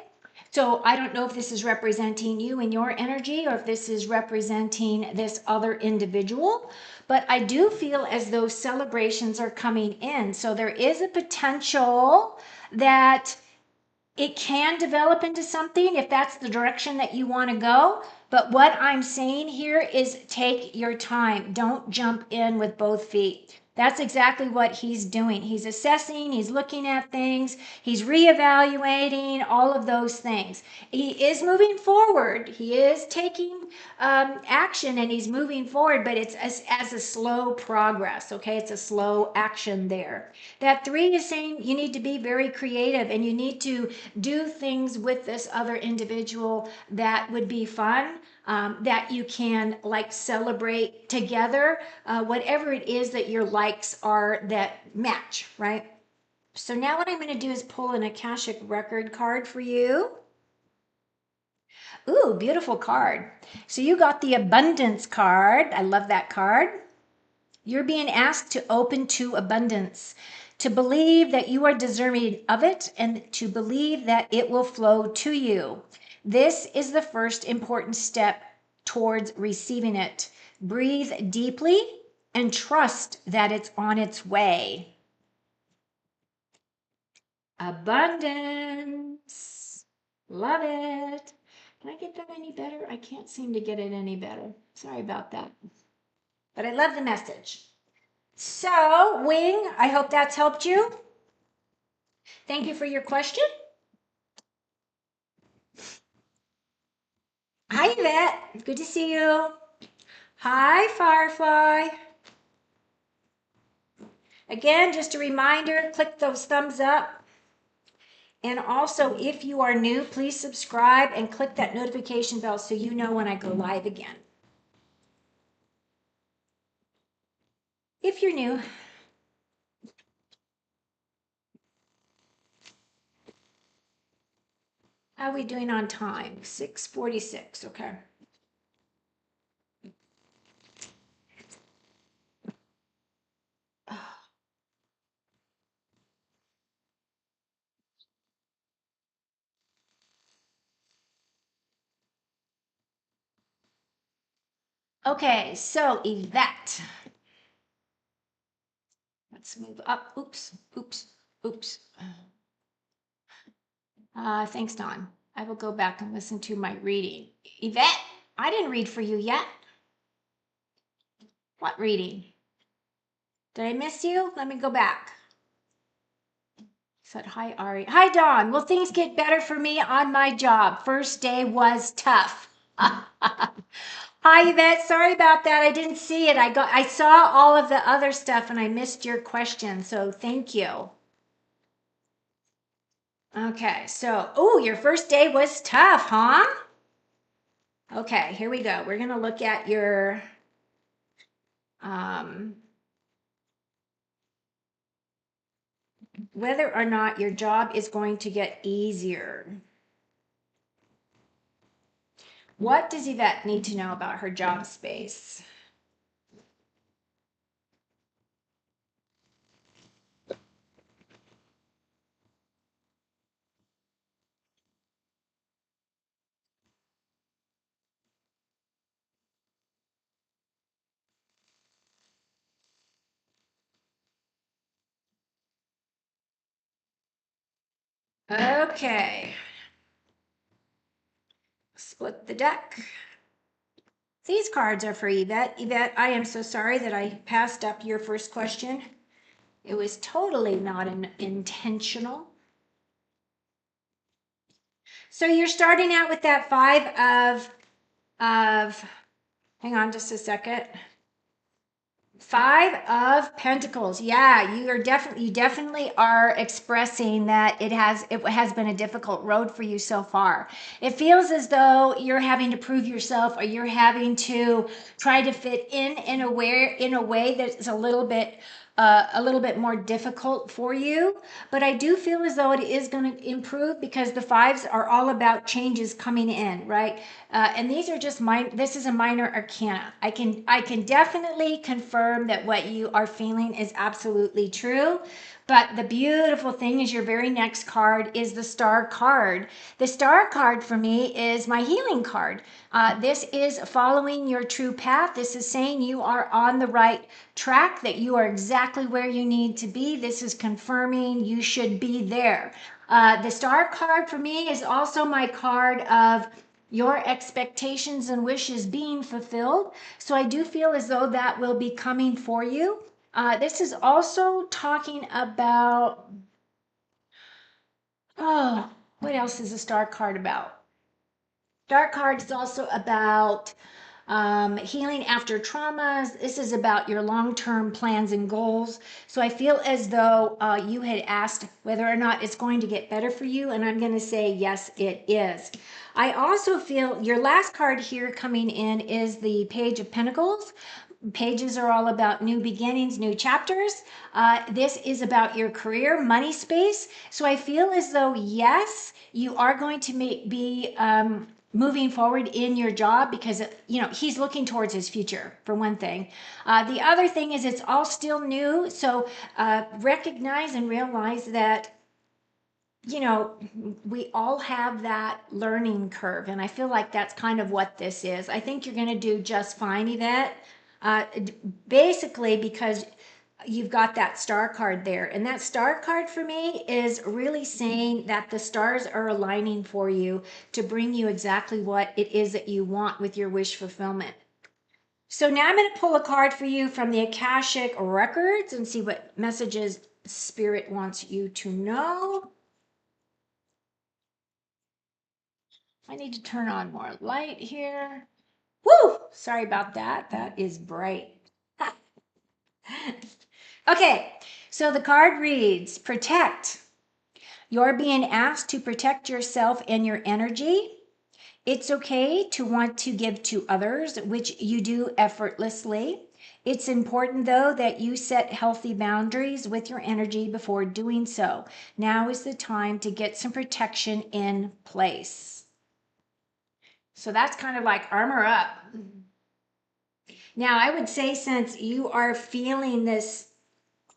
So I don't know if this is representing you and your energy or if this is representing this other individual, but I do feel as though celebrations are coming in. So there is a potential that it can develop into something if that's the direction that you want to go. But what I'm saying here is take your time. Don't jump in with both feet. That's exactly what he's doing. He's assessing, he's looking at things, he's reevaluating all of those things. He is moving forward, he is taking action and he's moving forward, but it's as a slow progress, okay? It's a slow action there. That 3 is saying you need to be very creative and you need to do things with this other individual that would be fun. That you can like celebrate together, whatever it is that your likes are that match, right? So now what I'm going to do is pull an Akashic record card for you. Ooh, beautiful card. So you got the abundance card. I love that card. You're being asked to open to abundance, to believe that you are deserving of it, and to believe that it will flow to you. This is the first important step towards receiving it. Breathe deeply and trust that it's on its way. Abundance. Love it. Can I get that any better? I can't seem to get it any better. Sorry about that. But I love the message. So, Wing, I hope that's helped you. Thank you for your question. Hi, Yvette. Good to see you. Hi, Firefly. Again, just a reminder, click those thumbs up. And also, if you are new, please subscribe and click that notification bell so you know when I go live again. If you're new. How are we doing on time? 6:46, okay. Okay, so Yvette. Let's move up. Oops, oops, oops. Thanks, Don. I will go back and listen to my reading. Yvette, I didn't read for you yet. What reading? Did I miss you? Let me go back. Said hi, Ari. Hi, Dawn. Will things get better for me on my job? First day was tough. Hi, Yvette. Sorry about that. I didn't see it. I saw all of the other stuff and I missed your question. So thank you. Okay, so your first day was tough, huh? Okay, here we go. We're gonna look at your whether or not your job is going to get easier. What does Yvette need to know about her job space? Okay. Split the deck. These cards are for Yvette. Yvette, I am so sorry that I passed up your first question. It was totally not intentional. So you're starting out with that 5 of, hang on just a second. 5 of Pentacles. Yeah, you definitely are expressing that it has been a difficult road for you so far. It feels as though you're having to prove yourself, or you're having to try to fit in a way that's a little bit more difficult for you. But I do feel as though it is going to improve, because the 5s are all about changes coming in, right? And these are just this is a minor arcana. I can definitely confirm that what you are feeling is absolutely true. But the beautiful thing is your very next card is the Star card. The Star card for me is my healing card. This is following your true path. This is saying you are on the right track, that you are exactly where you need to be. This is confirming you should be there. The Star card for me is also my card of your expectations and wishes being fulfilled. So I do feel as though that will be coming for you. This is also talking about, oh, what else is a star card about? Star card is also about healing after traumas. This is about your long-term plans and goals. So I feel as though you had asked whether or not it's going to get better for you, and I'm going to say yes, it is. I also feel your last card here coming in is the Page of Pentacles. Pages are all about new beginnings, new chapters. This is about your career, money space. So I feel as though, yes, you are going to be moving forward in your job because, you know, he's looking towards his future, for one thing. The other thing is it's all still new. So recognize and realize that, you know, we all have that learning curve. And I feel like that's kind of what this is. I think you're going to do just fine, Yvette. Basically, because you've got that star card there. And that star card for me is really saying that the stars are aligning for you to bring you exactly what it is that you want with your wish fulfillment. So now I'm going to pull a card for you from the Akashic Records and see what messages Spirit wants you to know. I need to turn on more light here. Woo! Sorry about that. That is bright. Okay, so the card reads, protect. You're being asked to protect yourself and your energy. It's okay to want to give to others, which you do effortlessly. It's important, though, that you set healthy boundaries with your energy before doing so. Now is the time to get some protection in place. So that's kind of like armor up. Now, I would say since you are feeling this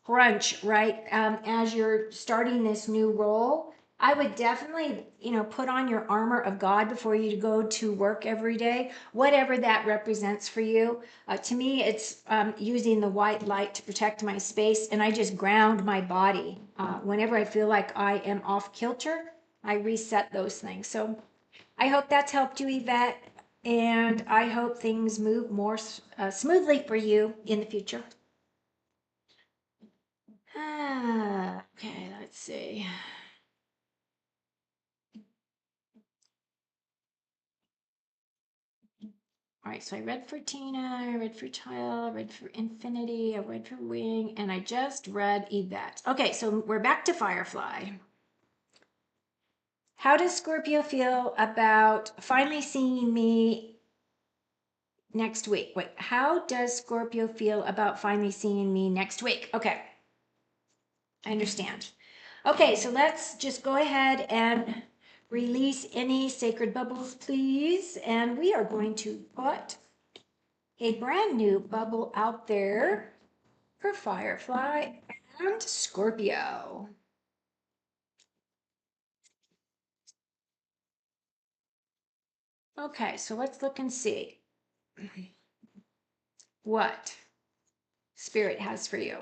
crunch, right, as you're starting this new role, I would definitely, you know, put on your armor of God before you go to work every day, whatever that represents for you. To me, it's using the white light to protect my space, and I just ground my body. Whenever I feel like I am off kilter, I reset those things. So I hope that's helped you, Yvette, and I hope things move more smoothly for you in the future. Okay, let's see. All right, so I read for Tina, I read for Tile, I read for Infinity, I read for Wing, and I just read Yvette. Okay, so we're back to Firefly. How does Scorpio feel about finally seeing me next week? Wait, how does Scorpio feel about finally seeing me next week? Okay, I understand. Okay, so let's just go ahead and release any sacred bubbles, please. And we are going to put a brand new bubble out there for Firefly and Scorpio. Okay, so let's look and see what Spirit has for you.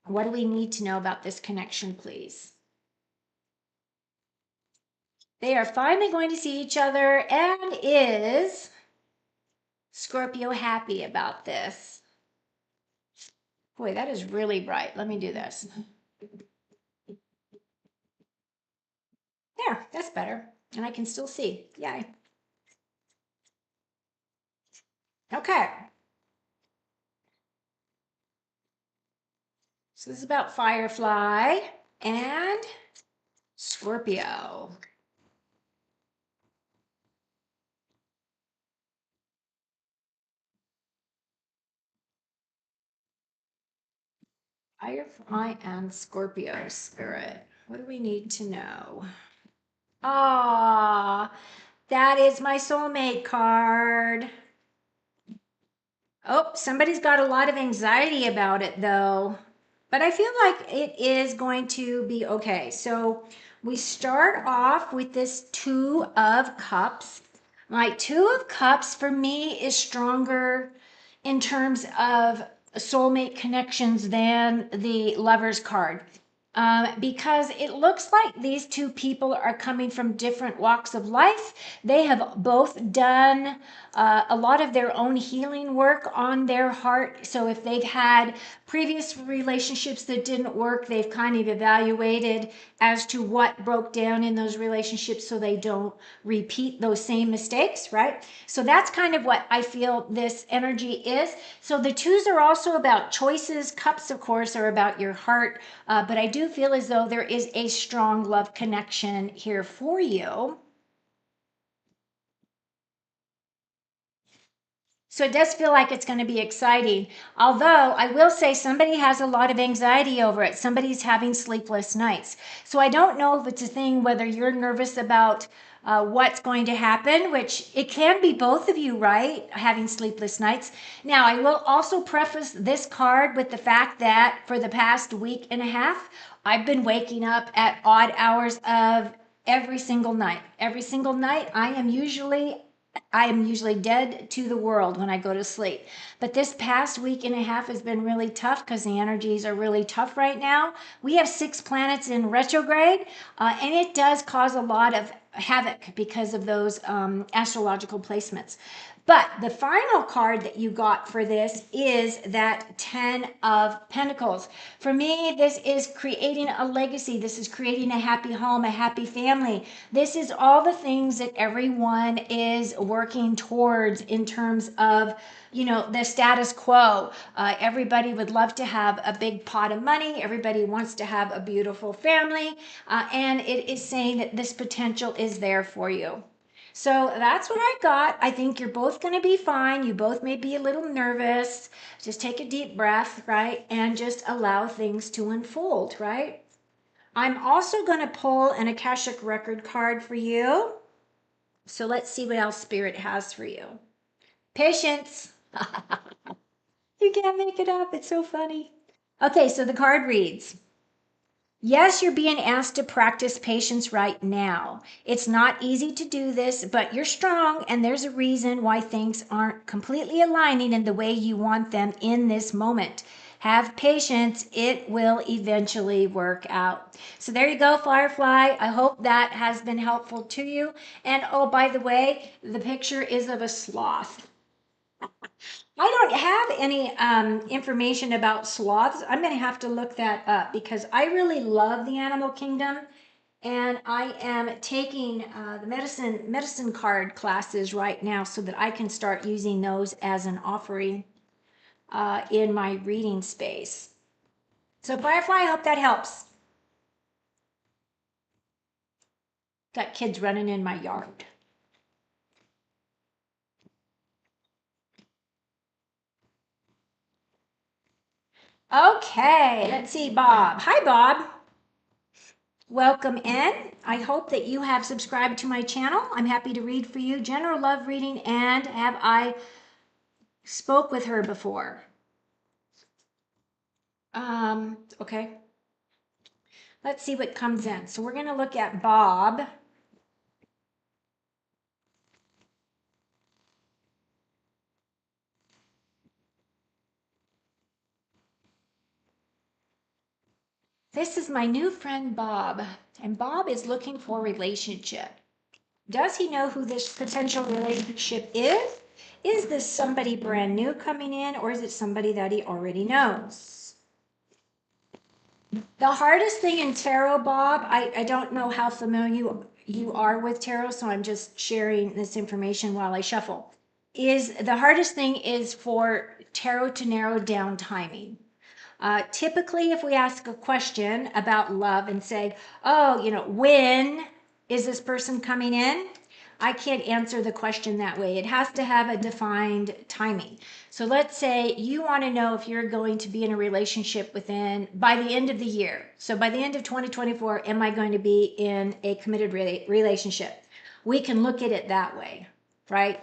What do we need to know about this connection, please? They are finally going to see each other, and is Scorpio happy about this? Boy, that is really bright. Let me do this. There, that's better. And I can still see. Yay. Okay. So this is about Firefly and Scorpio. Firefly and Scorpio Spirit. What do we need to know? Ah, that is my soulmate card. Oh, somebody's got a lot of anxiety about it though. But I feel like it is going to be okay. So we start off with this Two of Cups. My Two of Cups for me is stronger in terms of soulmate connections than the Lover's card. because it looks like these two people are coming from different walks of life. They have both done a lot of their own healing work on their heart. So if they've had previous relationships that didn't work, they've kind of evaluated as to what broke down in those relationships so they don't repeat those same mistakes, right? So that's kind of what I feel this energy is. So the twos are also about choices. Cups, of course, are about your heart. But I do feel as though there is a strong love connection here for you. So it does feel like it's going to be exciting. Although I will say somebody has a lot of anxiety over it. Somebody's having sleepless nights. So I don't know if it's a thing whether you're nervous about what's going to happen, which it can be both of you, right? Having sleepless nights. Now, I will also preface this card with the fact that for the past week and a half, I've been waking up at odd hours of every single night. Every single night, I am usually dead to the world when I go to sleep. But this past week and a half has been really tough because the energies are really tough right now. We have 6 planets in retrograde, and it does cause a lot of havoc because of those astrological placements. But the final card that you got for this is that 10 of Pentacles. For me, this is creating a legacy. This is creating a happy home, a happy family. This is all the things that everyone is working towards in terms of, the status quo. Everybody would love to have a big pot of money. Everybody wants to have a beautiful family. And it is saying that this potential is there for you. So that's what I got. I think you're both going to be fine. You both may be a little nervous. Just take a deep breath, right? And just allow things to unfold, right? I'm also going to pull an Akashic record card for you. So let's see what else Spirit has for you. Patience. You can't make it up. It's so funny. Okay, so the card reads, yes, you're being asked to practice patience right now. It's not easy to do this, but you're strong, and there's a reason why things aren't completely aligning in the way you want them in this moment. Have patience, it will eventually work out. So there you go, Firefly. I hope that has been helpful to you. And oh, by the way, the picture is of a sloth. I don't have any information about sloths. I'm going to have to look that up because I really love the animal kingdom, and I am taking the medicine card classes right now so that I can start using those as an offering in my reading space. So Firefly, I hope that helps. Got kids running in my yard. Okay, let's see, Bob. Hi, Bob. Welcome in. I hope that you have subscribed to my channel. I'm happy to read for you. General love reading, and have I spoke with her before? Okay. Let's see what comes in. So we're going to look at Bob. This is my new friend Bob, and Bob is looking for a relationship. Does he know who this potential relationship is? Is this somebody brand new coming in, or is it somebody that he already knows? The hardest thing in tarot, Bob, I don't know how familiar you are with tarot, so I'm just sharing this information while I shuffle. Is the hardest thing is for tarot to narrow down timing. Typically, if we ask a question about love and say, oh, when is this person coming in? I can't answer the question that way. It has to have a defined timing. So let's say you want to know if you're going to be in a relationship by the end of the year. So by the end of 2024, am I going to be in a committed relationship? We can look at it that way, right?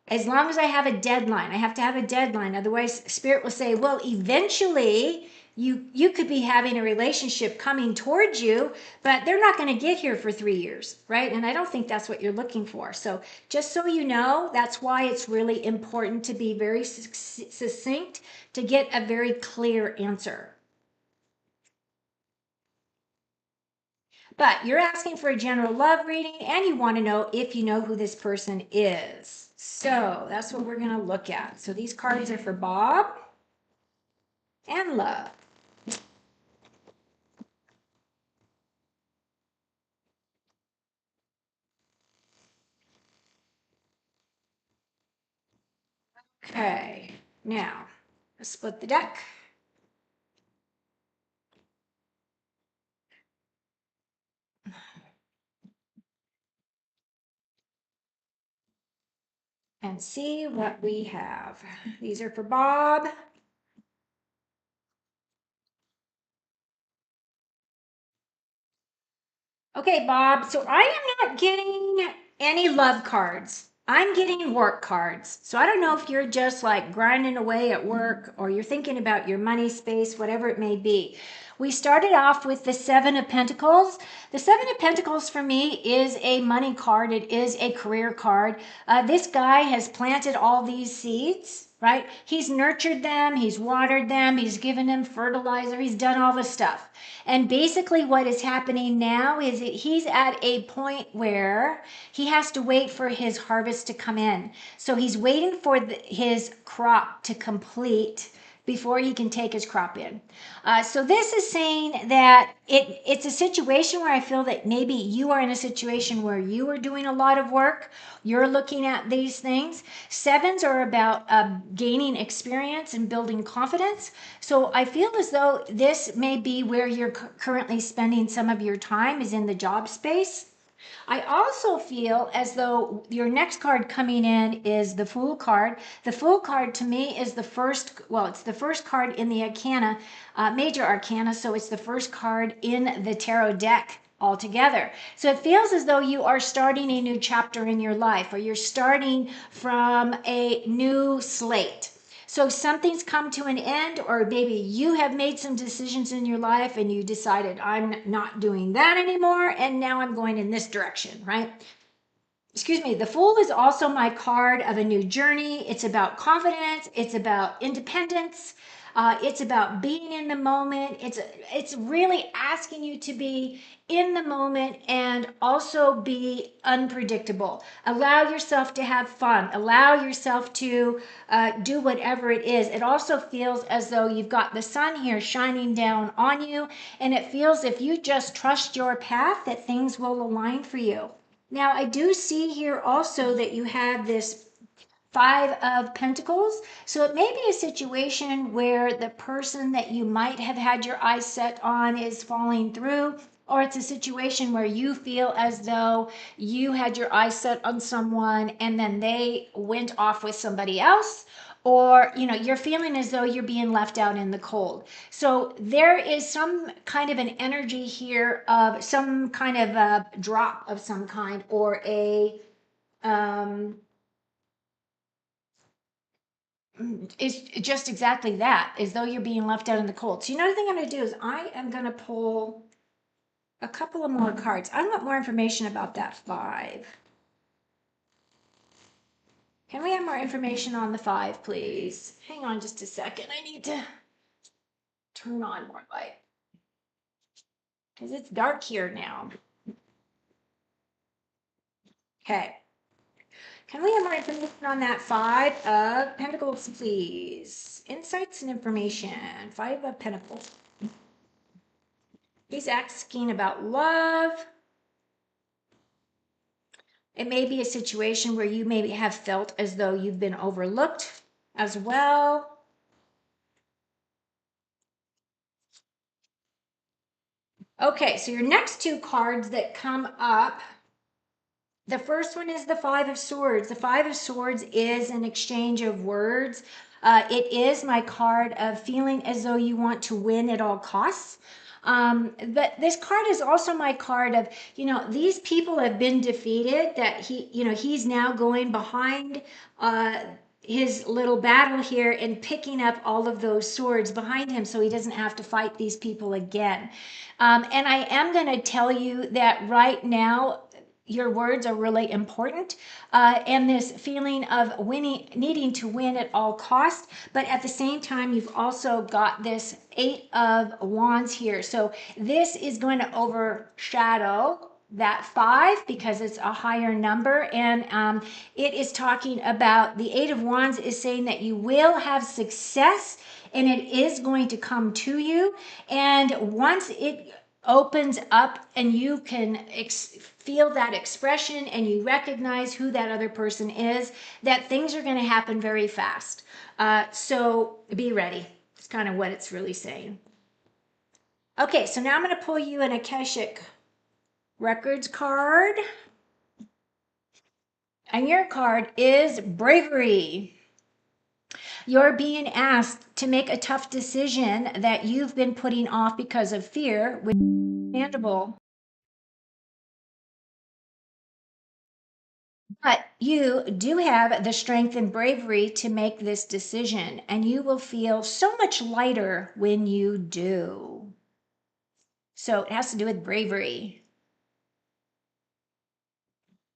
As long as I have a deadline, I have to have a deadline. Otherwise, Spirit will say, well, eventually you could be having a relationship coming towards you, but they're not going to get here for 3 years, right? And I don't think that's what you're looking for. So just so you know, that's why it's really important to be very succinct to get a very clear answer. But you're asking for a general love reading and you want to know if you know who this person is. So that's what we're going to look at. So these cards are for Bob and love. Okay, now let's split the deck. And see what we have. These are for Bob. Okay, Bob, so I am not getting any love cards. I'm getting work cards. So I don't know if you're just like grinding away at work or you're thinking about your money space, whatever it may be. We started off with the Seven of Pentacles. The Seven of Pentacles for me is a money card. It is a career card. This guy has planted all these seeds, right? He's nurtured them. He's watered them. He's given them fertilizer. He's done all the stuff. And basically what is happening now is that he's at a point where he has to wait for his harvest to come in. So he's waiting for his crop to complete before he can take his crop in. So this is saying that it's a situation where I feel that maybe you are in a situation where you are doing a lot of work. You're looking at these things. Sevens are about gaining experience and building confidence. So I feel as though this may be where you're currently spending some of your time is in the job space. I also feel as though your next card coming in is the Fool card. The Fool card to me is the first, well, it's the first card in the Arcana, Major Arcana, so it's the first card in the Tarot deck altogether. So it feels as though you are starting a new chapter in your life or you're starting from a new slate. So something's come to an end, or maybe you have made some decisions in your life and you decided, I'm not doing that anymore, and now I'm going in this direction, right? Excuse me, the Fool is also my card of a new journey. It's about confidence, it's about independence, it's about being in the moment. It's really asking you to be in the moment and also be unpredictable. Allow yourself to have fun. Allow yourself to do whatever it is. It also feels as though you've got the sun here shining down on you, and it feels if you just trust your path that things will align for you. Now, I do see here also that you have this Five of Pentacles. So it may be a situation where the person that you might have had your eyes set on is falling through, or it's a situation where you feel as though you had your eyes set on someone and then they went off with somebody else, or you're feeling as though you're being left out in the cold. So there is some kind of an energy here of some kind of a drop of some kind, or a it's just exactly that, as though you're being left out in the cold. So another thing I'm going to do is I am going to pull a couple of more cards. I want more information about that five. Can we have more information on the five, please? Hang on just a second. I need to turn on more light because it's dark here now. Okay. Can we have more information on that Five of Pentacles, please? Insights and information. Five of Pentacles. He's asking about love. It may be a situation where you maybe have felt as though you've been overlooked as well. Okay, so your next two cards that come up, the first one is the Five of Swords. The Five of Swords is an exchange of words. It is my card of feeling as though you want to win at all costs. But this card is also my card of, these people have been defeated, that he's now going behind his little battle here and picking up all of those swords behind him so he doesn't have to fight these people again. And I am going to tell you that right now, your words are really important, and this feeling of winning, needing to win at all costs. But at the same time, you've also got this 8 of Wands here. So this is going to overshadow that 5 because it's a higher number. And it is talking about the 8 of Wands is saying that you will have success and it is going to come to you. And once it opens up and you can feel that expression and you recognize who that other person is, that things are going to happen very fast. So be ready. It's kind of what it's really saying. Okay, so now I'm going to pull you an Akashic Records card. And your card is Bravery. You're being asked to make a tough decision that you've been putting off because of fear, which is understandable. But you do have the strength and bravery to make this decision, and you will feel so much lighter when you do. So it has to do with bravery.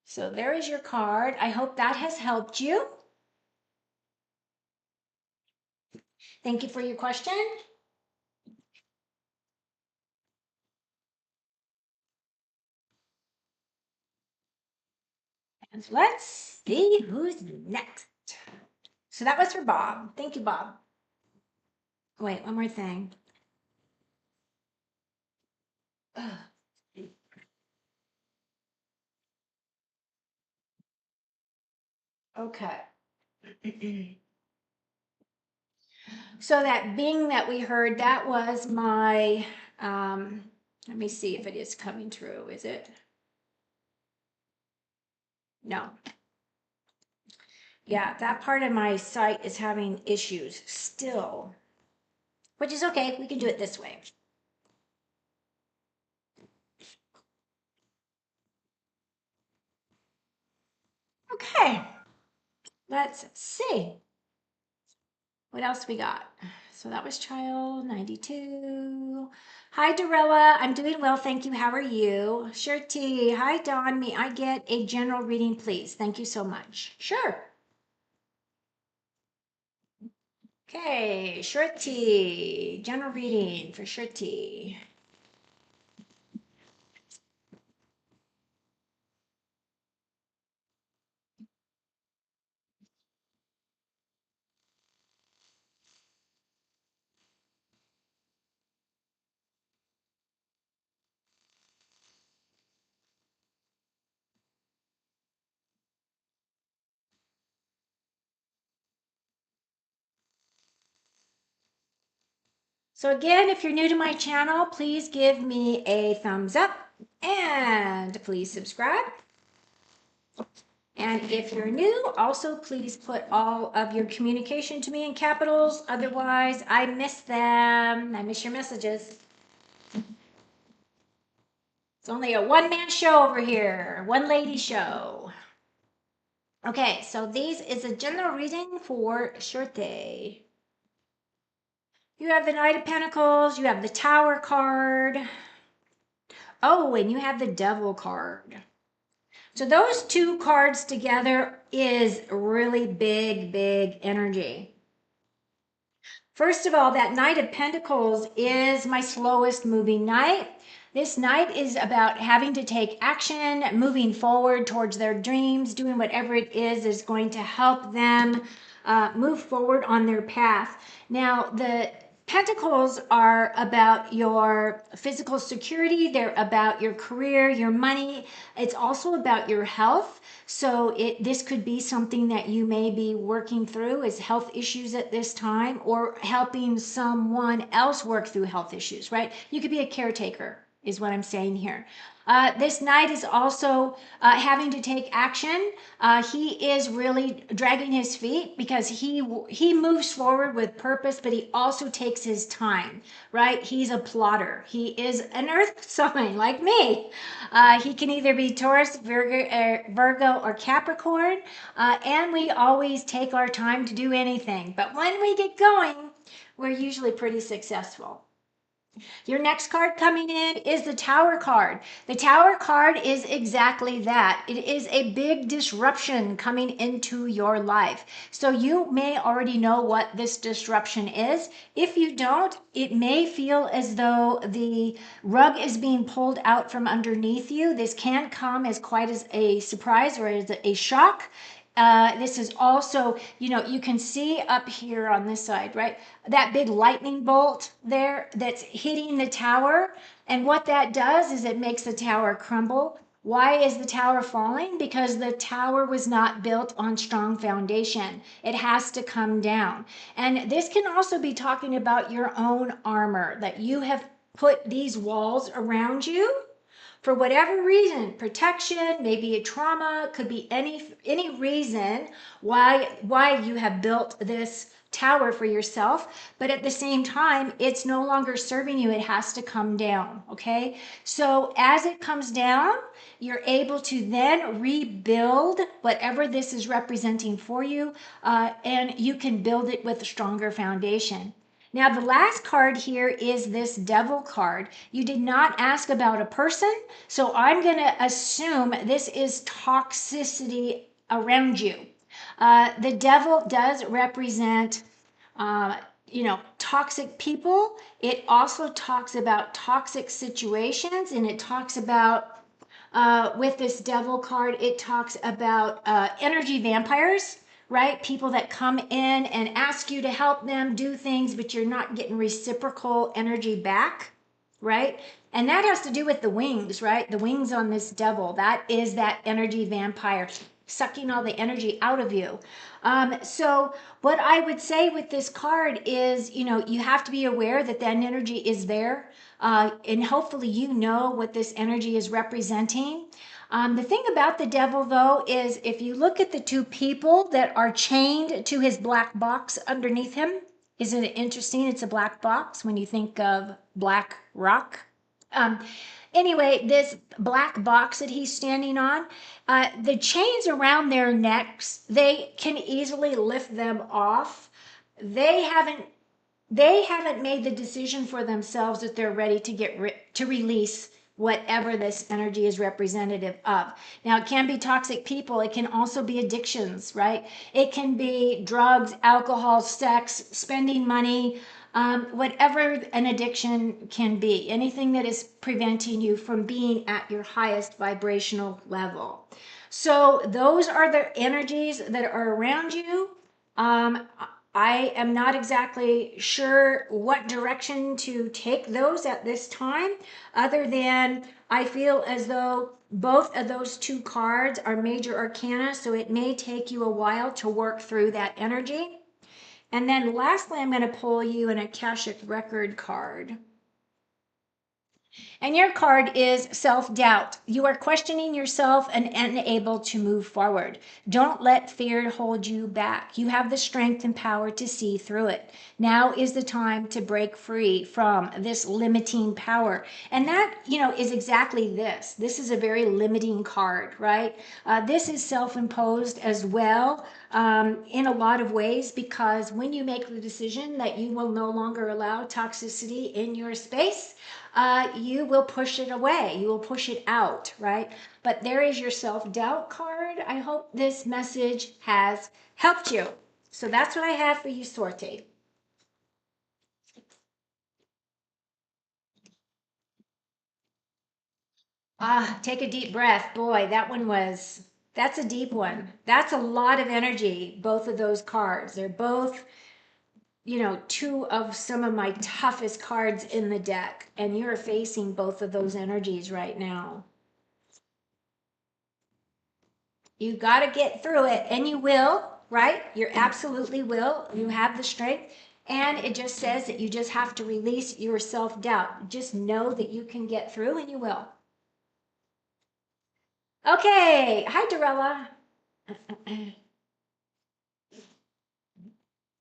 So there is your card. I hope that has helped you. Thank you for your question. And let's see who's next. So that was for Bob. Thank you, Bob. Wait, one more thing. Ugh. Okay. So that Bing that we heard, that was my, let me see if it is coming through. Is it? No. Yeah, that part of my site is having issues still, which is okay. We can do it this way. Okay, let's see. What else we got? So that was child 92. Hi, Dorella. I'm doing well, thank you. How are you? Shirty. Hi, Dawn. May I get a general reading, please? Thank you so much. Sure. Okay, Shirty. General reading for Shirty. So again, if you're new to my channel, please give me a thumbs up and please subscribe. And if you're new, also please put all of your communication to me in capitals. Otherwise, I miss them. I miss your messages. It's only a one-man show over here, one lady show. Okay, so this is a general reading for Shorte. You have the Knight of Pentacles, you have the Tower card. Oh, and you have the Devil card. So those two cards together is really big, big energy. First of all, that Knight of Pentacles is my slowest moving knight. This knight is about having to take action, moving forward towards their dreams, doing whatever it is going to help them move forward on their path. Now, the Pentacles are about your physical security. They're about your career, your money. It's also about your health. So this could be something that you may be working through is health issues at this time, or helping someone else work through health issues, right? You could be a caretaker is what I'm saying here. This knight is also having to take action. He is really dragging his feet because he moves forward with purpose, but he also takes his time, right? He's a plotter. He is an earth sign like me. He can either be Taurus, Virgo, or Capricorn, and we always take our time to do anything. But when we get going, we're usually pretty successful. Your next card coming in is the Tower card. The Tower card is exactly that. It is a big disruption coming into your life. So you may already know what this disruption is. If you don't, it may feel as though the rug is being pulled out from underneath you. This can come as quite as a surprise or as a shock. This is also, you can see up here on this side, right? That big lightning bolt there that's hitting the tower. And what that does is it makes the tower crumble. Why is the tower falling? Because the tower was not built on strong foundation. It has to come down. And this can also be talking about your own armor, that you have put these walls around you for whatever reason, protection, maybe a trauma, could be any reason why you have built this tower for yourself, but at the same time it's no longer serving you. It has to come down. Okay, so as it comes down, you're able to then rebuild whatever this is representing for you, and you can build it with a stronger foundation. Now, the last card here is this Devil card. You did not ask about a person, so I'm going to assume this is toxicity around you. The Devil does represent, toxic people. It also talks about toxic situations, and it talks about, with this Devil card, it talks about energy vampires, right? People that come in and ask you to help them do things, but you're not getting reciprocal energy back, right? And that has to do with the wings, right? The wings on this Devil, that is that energy vampire sucking all the energy out of you. So what I would say with this card is, you have to be aware that that energy is there. And hopefully you know what this energy is representing. The thing about the Devil, though, is if you look at the two people that are chained to his black box underneath him, isn't it interesting? It's a black box when you think of Black Rock. Um, anyway, this black box that he's standing on, the chains around their necks, they can easily lift them off. They haven't they haven't made the decision for themselves that they're ready to to release whatever this energy is representative of. Now, it can be toxic people. It can also be addictions, right? It can be drugs, alcohol, sex, spending money, whatever an addiction can be, anything that is preventing you from being at your highest vibrational level. So those are the energies that are around you. Um, I am not exactly sure what direction to take those at this time, other than I feel as though both of those two cards are major arcana, so it may take you a while to work through that energy. And then lastly, I'm going to pull you an Akashic Record card. And your card is self-doubt. You are questioning yourself and unable to move forward. Don't let fear hold you back. You have the strength and power to see through it. Now is the time to break free from this limiting power. And that, is exactly this. This is a very limiting card, right? This is self-imposed as well, in a lot of ways, because when you make the decision that you will no longer allow toxicity in your space, you will push it away. You will push it out, right? But there is your self-doubt card. I hope this message has helped you. So that's what I have for you, Sorte. Take a deep breath. Boy, that's a deep one. That's a lot of energy, both of those cards. They're both, two of some of my toughest cards in the deck. And you're facing both of those energies right now. You got to get through it, and you will, right? You absolutely will. You have the strength. And it just says that you just have to release your self doubt. Just know that you can get through, and you will. Okay. Hi, Dorella.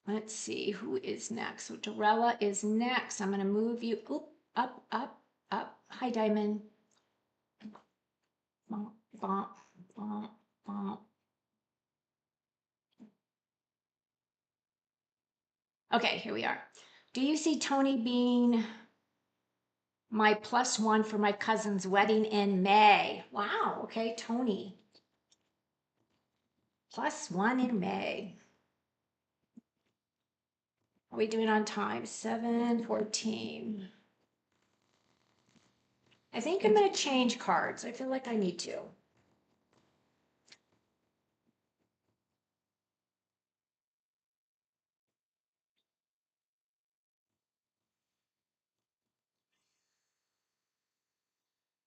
Let's see who is next. So, Dorella is next. I'm going to move you up, up, up. Hi, Diamond. Bump, bump, bump, bump. Okay, here we are. Do you see Tony Bean? my +1 for my cousin's wedding in May. Wow. Okay, Tony. +1 in May. What are we doing on time? 7:14. I think I'm going to change cards. I feel like I need to.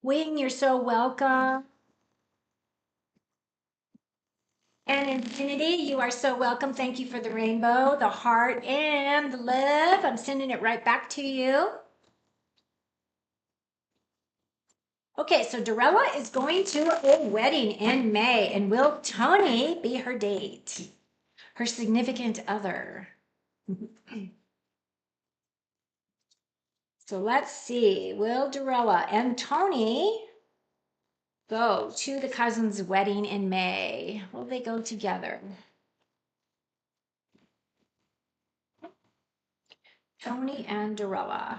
Wing, you're so welcome. And Infinity, you are so welcome. Thank you for the rainbow, the heart, and the love. I'm sending it right back to you. Okay, so Dorella is going to a wedding in May, and will Tony be her date? Her significant other. So let's see. Will Dorella and Tony go to the cousin's wedding in May? Will they go together? Tony and Dorella.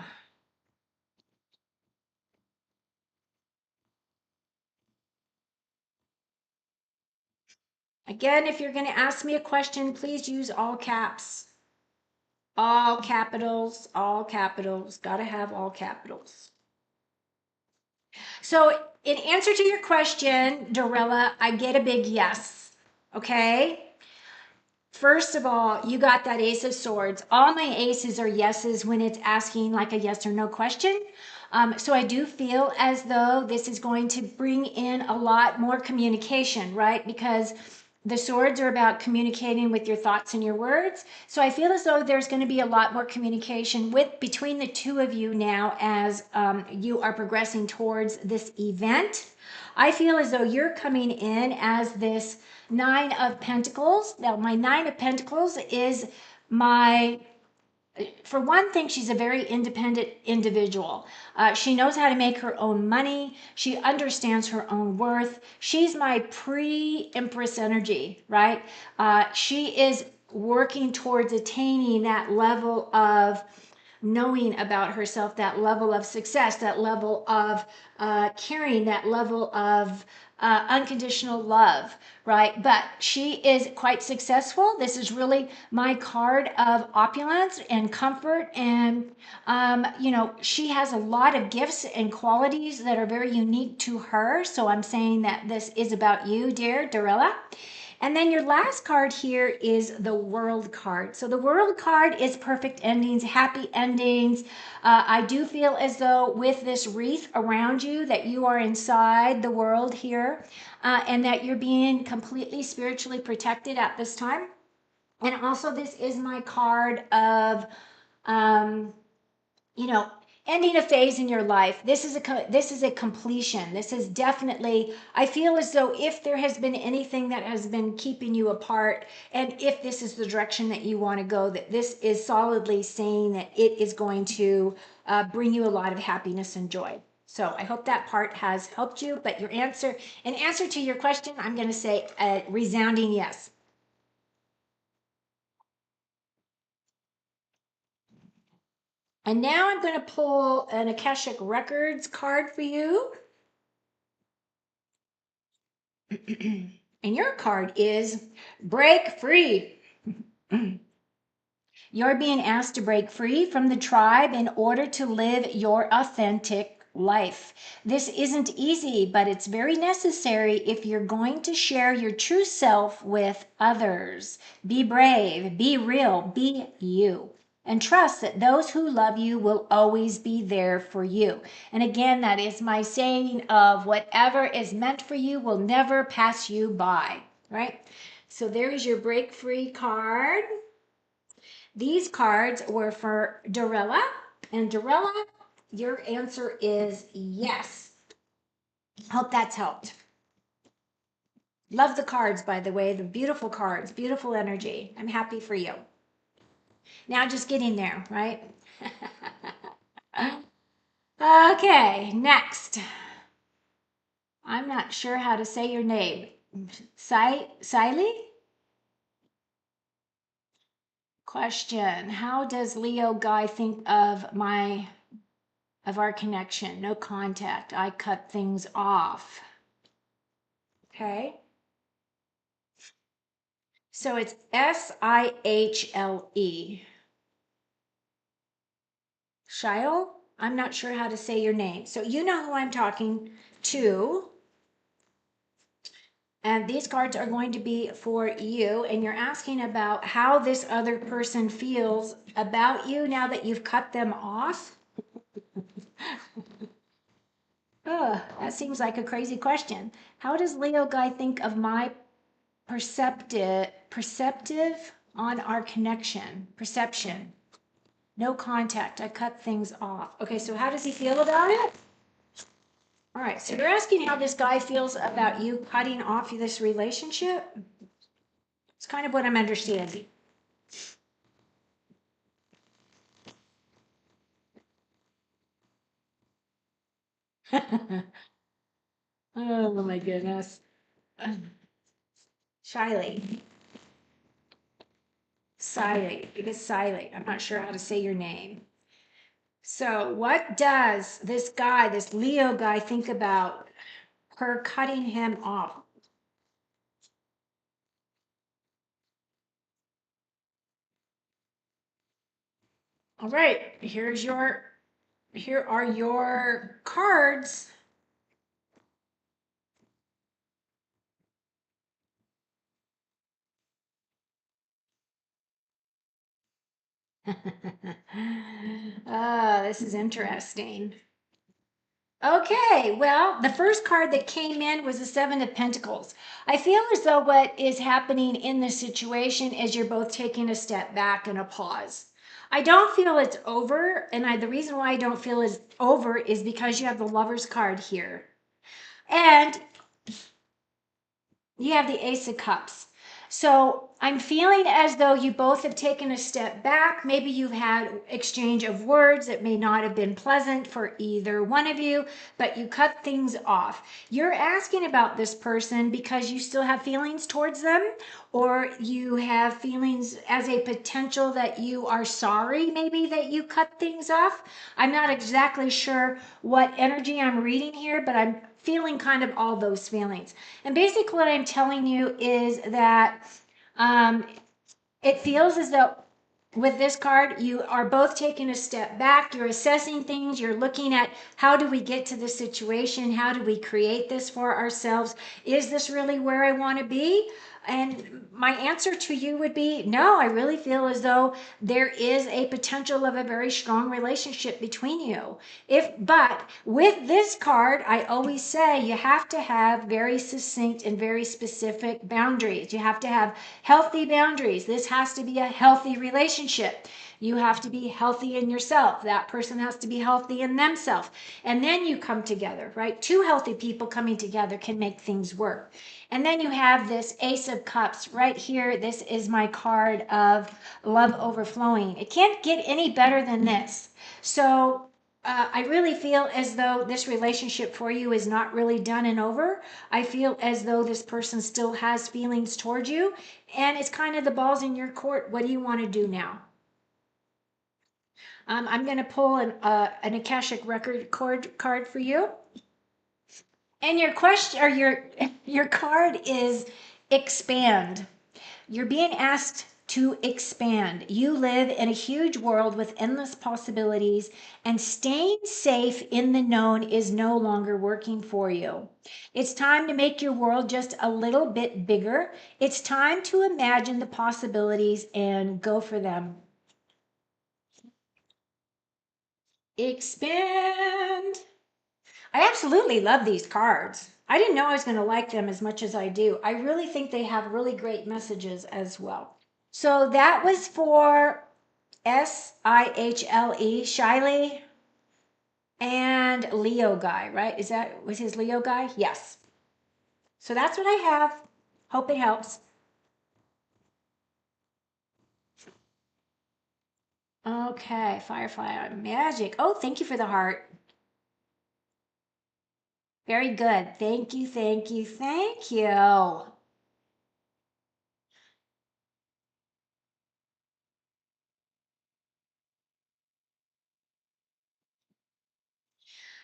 Again, if you're going to ask me a question, please use all caps. All capitals, all capitals. Got to have all capitals. So in answer to your question, Dorella, I get a big yes. Okay. First of all, you got that Ace of Swords. All my aces are yeses when it's asking like a yes or no question. So I do feel as though this is going to bring in a lot more communication, right? Because the swords are about communicating with your thoughts and your words. So I feel as though there's going to be a lot more communication between the two of you now as you are progressing towards this event. I feel as though you're coming in as this Nine of Pentacles. Now, my Nine of Pentacles is for one thing, she's a very independent individual. She knows how to make her own money. She understands her own worth. She's my pre-Empress energy, right? She is working towards attaining that level of knowing about herself, that level of success, that level of caring, that level of unconditional love, right? But she is quite successful. This is really my card of opulence and comfort. And, she has a lot of gifts and qualities that are very unique to her. So I'm saying that this is about you, dear Dorella. And then your last card here is the World card. So the World card is perfect endings, happy endings. I do feel as though with this wreath around you that you are inside the world here and that you're being completely spiritually protected at this time. And also this is my card of, ending a phase in your life. This is a completion. This is definitely, I feel as though if there has been anything that has been keeping you apart, and if this is the direction that you want to go, that this is solidly saying that it is going to bring you a lot of happiness and joy. So I hope that part has helped you. But in answer to your question, I'm going to say a resounding yes. And now I'm going to pull an Akashic Records card for you. And your card is Break Free. You're being asked to break free from the tribe in order to live your authentic life. This isn't easy, but it's very necessary if you're going to share your true self with others. Be brave, be real, be you. And trust that those who love you will always be there for you. And again, that is my saying of whatever is meant for you will never pass you by, right? So there is your break free card. These cards were for Dorella. And Dorella, your answer is yes. Hope that's helped. Love the cards, by the way, the beautiful cards, beautiful energy. I'm happy for you. Now just getting there, right? Okay, next. I'm not sure how to say your name. Siley? Question. How does Leo Guy think of of our connection. No contact. I cut things off. Okay. So it's Sihle. Shiel? I'm not sure how to say your name. So you know who I'm talking to. And these cards are going to be for you. And you're asking about how this other person feels about you now that you've cut them off. Ugh, that seems like a crazy question. How does Leo guy think of my perceptive on our connection? Perception. No contact. I cut things off. Okay, so how does he feel about it? All right, so you're asking how this guy feels about you cutting off this relationship? It's kind of what I'm understanding. Oh my goodness. Shiley. Siley. Because Siley. I'm not sure how to say your name. So, what does this guy, this Leo guy, think about her cutting him off? All right, here are your cards. Ah, this is interesting. Okay, well, the first card that came in was the Seven of Pentacles. I feel as though what is happening in this situation is you're both taking a step back and a pause. I don't feel it's over, and the reason why I don't feel it's over is because you have the Lover's card here. And you have the Ace of Cups. So I'm feeling as though you both have taken a step back. Maybe you've had exchange of words that may not have been pleasant for either one of you, but you cut things off. You're asking about this person because you still have feelings towards them, or you have feelings as a potential that you are sorry maybe that you cut things off. I'm not exactly sure what energy I'm reading here, but I'm feeling kind of all those feelings. And basically what I'm telling you is that um, it feels as though with this card, you are both taking a step back. You're assessing things. You're looking at how do we get to this situation? How do we create this for ourselves? Is this really where I want to be? And my answer to you would be no, I really feel as though there is a potential of a very strong relationship between you. But with this card, I always say you have to have very succinct and very specific boundaries. You have to have healthy boundaries. This has to be a healthy relationship. You have to be healthy in yourself. That person has to be healthy in themselves. And then you come together, right? Two healthy people coming together can make things work. And then you have this Ace of Cups right here. This is my card of love overflowing. It can't get any better than this. So I really feel as though this relationship for you is not really done and over. I feel as though this person still has feelings towards you, and it's kind of the ball's in your court. What do you want to do now? I'm going to pull an Akashic record card for you. And your question or your card is expand. You're being asked to expand. You live in a huge world with endless possibilities, and staying safe in the known is no longer working for you. It's time to make your world just a little bit bigger. It's time to imagine the possibilities and go for them. Expand. I absolutely love these cards. I didn't know I was going to like them as much as I do. I really think they have really great messages as well. So that was for Sihle, Shiley, and Leo guy, right? Was his Leo guy? Yes. So that's what I have. Hope it helps. Okay, Firefly Magic. Oh, thank you for the heart. Very good. Thank you, thank you, thank you.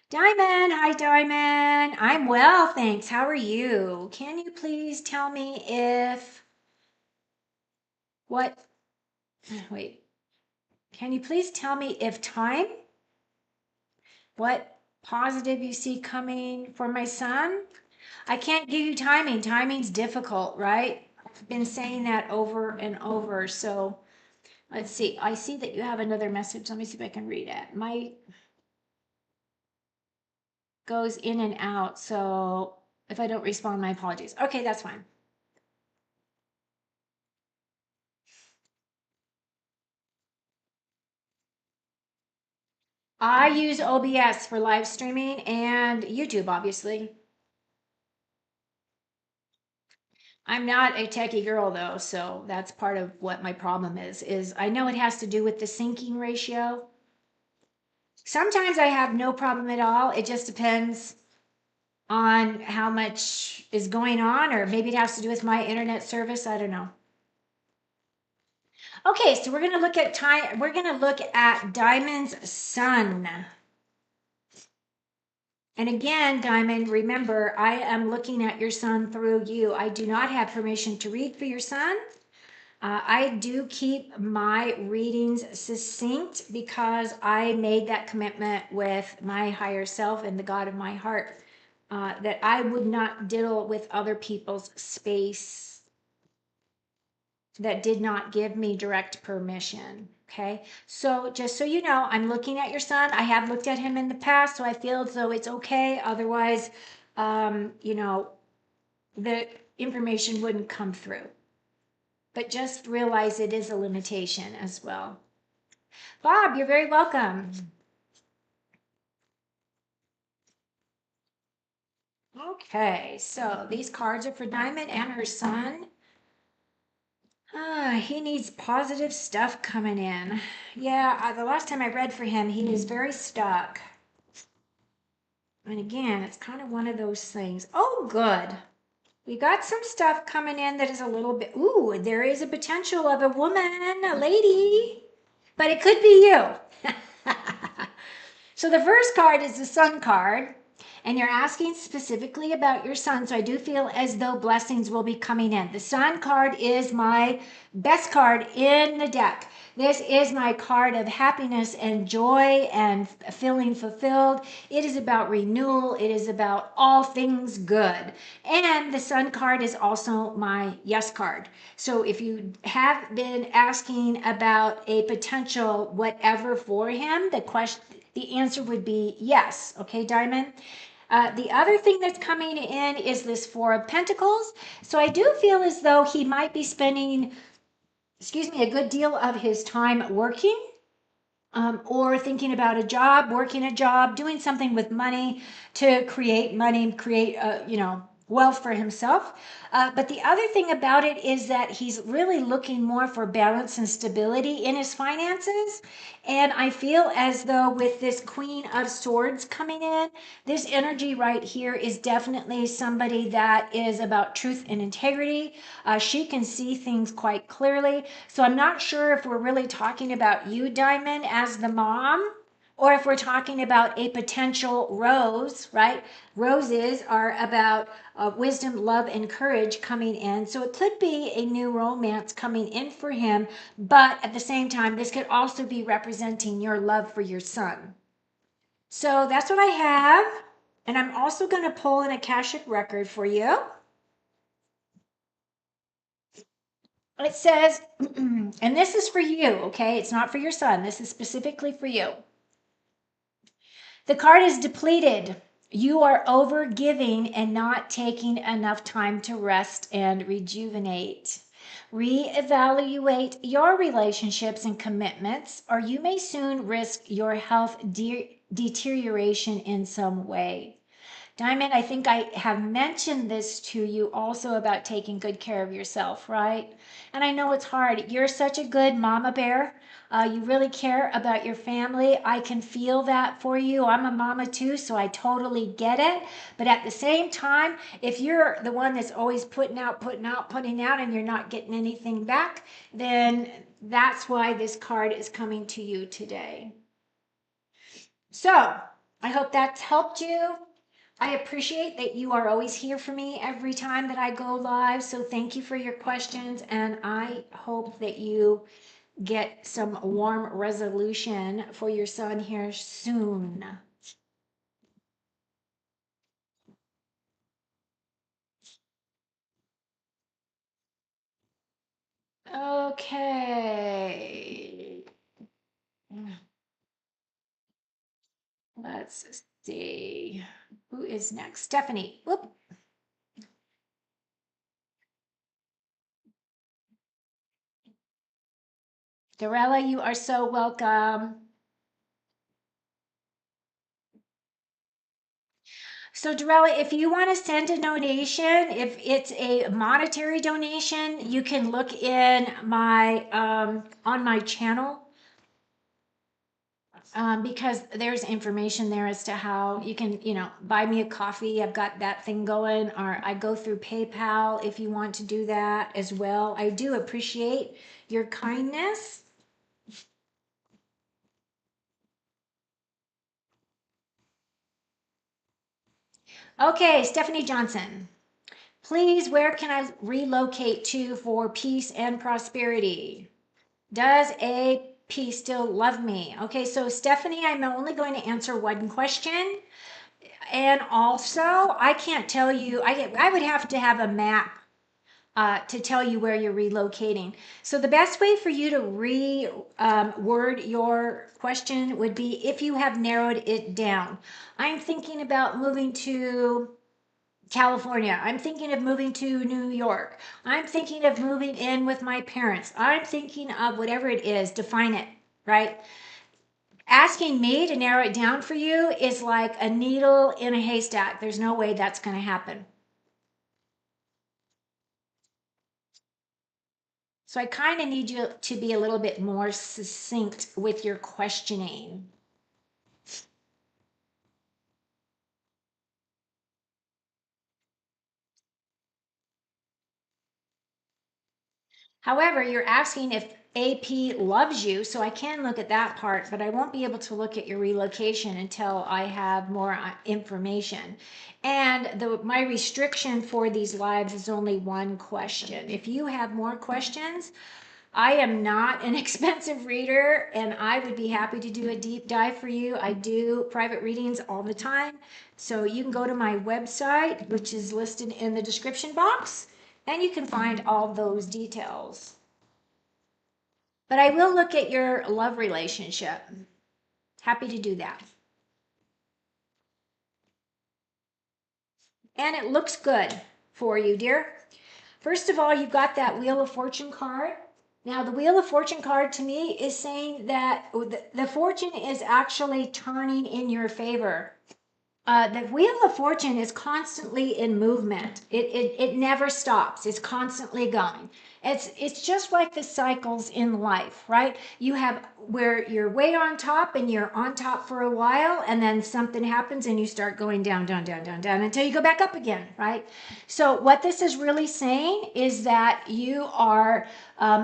Diamond, hi Diamond. I'm well, thanks. How are you? Can you please tell me if what wait. Can you please tell me if time what positive you see coming for my son? I can't give you timing. Timing's difficult, right? I've been saying that over and over. So let's see. I see that you have another message. Let me see if I can read it. My goes in and out. So if I don't respond, my apologies. Okay, that's fine. I use OBS for live streaming and YouTube, obviously. I'm not a techie girl though, so that's part of what my problem is I know it has to do with the syncing ratio. Sometimes I have no problem at all. It just depends on how much is going on, or maybe it has to do with my internet service. I don't know. Okay, so we're gonna look at time. We're gonna look at Diamond's sun. And again, Diamond, remember, I am looking at your sun through you. I do not have permission to read for your sun. I do keep my readings succinct because I made that commitment with my higher self and the God of my heart that I would not diddle with other people's space that did not give me direct permission. Okay, so just so you know, I'm looking at your son. I have looked at him in the past, so I feel as though it's okay. Otherwise, you know, the information wouldn't come through. But just realize it is a limitation as well. Bob, you're very welcome. Okay, so these cards are for Diamond and her son. He needs positive stuff coming in. Yeah, the last time I read for him, he was very stuck. And again, it's kind of one of those things. Oh, good. We got some stuff coming in that is a little bit, ooh, there is a potential of a woman, a lady, but it could be you. So the first card is the Sun card, and you're asking specifically about your son. So I do feel as though blessings will be coming in. The Sun card is my best card in the deck. This is my card of happiness and joy and feeling fulfilled. It is about renewal. It is about all things good. And the Sun card is also my yes card. So if you have been asking about a potential whatever for him, the answer would be yes. Okay, Diamond? The other thing that's coming in is this Four of Pentacles. So I do feel as though he might be spending, excuse me, a good deal of his time working. Or thinking about a job, working a job, doing something with money to create money, create, wealth for himself. But the other thing about it is that he's really looking more for balance and stability in his finances. And I feel as though with this Queen of Swords coming in, this energy right here is definitely somebody that is about truth and integrity. She can see things quite clearly. So I'm not sure if we're really talking about you, Diamond, as the mom, or if we're talking about a potential rose, right? Roses are about wisdom, love, and courage coming in. So it could be a new romance coming in for him, but at the same time, this could also be representing your love for your son. So that's what I have. And I'm also going to pull an Akashic record for you. It says, and this is for you, okay? It's not for your son. This is specifically for you. The card is depleted. You are over giving and not taking enough time to rest and rejuvenate. Reevaluate your relationships and commitments, or you may soon risk your health deterioration in some way. Diamond, I think I have mentioned this to you also about taking good care of yourself, right? And I know it's hard. You're such a good mama bear. You really care about your family. I can feel that for you. I'm a mama too, so I totally get it. But at the same time, if you're the one that's always putting out, and you're not getting anything back, then that's why this card is coming to you today. So, I hope that's helped you. I appreciate that you are always here for me every time that I go live. So thank you for your questions. And I hope that you get some warm resolution for your son here soon. Okay. Let's see. Who is next? Stephanie. Whoop. Dorella, you are so welcome. So, Dorella, if you want to send a donation, if it's a monetary donation, you can look in my on my channel, because there's information there as to how you can, buy me a coffee. I've got that thing going, or I go through PayPal if you want to do that as well. I do appreciate your kindness. Okay, Stephanie Johnson. Please, where can I relocate to for peace and prosperity? Does AP still love me? Okay, so Stephanie, I'm only going to answer one question. And also, I can't tell you, I would have to have a map to tell you where you're relocating. So the best way for you to word your question would be if you have narrowed it down. I'm thinking about moving to California. I'm thinking of moving to New York. I'm thinking of moving in with my parents. I'm thinking of whatever it is, define it, right? Asking me to narrow it down for you is like a needle in a haystack. There's no way that's going to happen. So I kind of need you to be a little bit more succinct with your questioning. However, you're asking if AP loves you, so I can look at that part, but I won't be able to look at your relocation until I have more information. And my restriction for these lives is only one question. If you have more questions, I am not an expensive reader, and I would be happy to do a deep dive for you. I do private readings all the time. So you can go to my website, which is listed in the description box, and you can find all those details. But I will look at your love relationship. Happy to do that. And it looks good for you, dear. First of all, you've got that Wheel of Fortune card. Now, the Wheel of Fortune card to me is saying that the fortune is actually turning in your favor. The Wheel of Fortune is constantly in movement. It never stops. It's constantly going. It's just like the cycles in life, right? You have where you're way on top and you're on top for a while, and then something happens and you start going down, down, down, down, down until you go back up again, right? So what this is really saying is that you are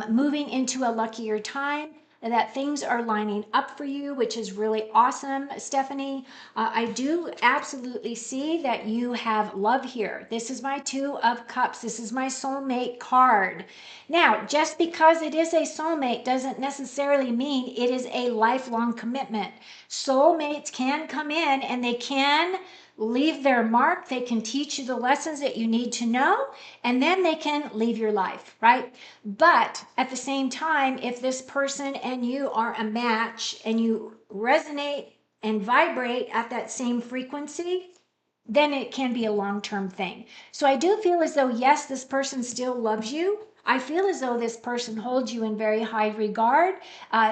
moving into a luckier time, that things are lining up for you, which is really awesome, Stephanie. I do absolutely see that you have love here. This is my Two of Cups. This is my soulmate card. Now, just because it is a soulmate doesn't necessarily mean it is a lifelong commitment. Soulmates can come in and they can leave their mark. They can teach you the lessons that you need to know, and then they can leave your life, right? But at the same time, if this person and you are a match and you resonate and vibrate at that same frequency, then it can be a long-term thing. So I do feel as though, yes, this person still loves you. I feel as though this person holds you in very high regard.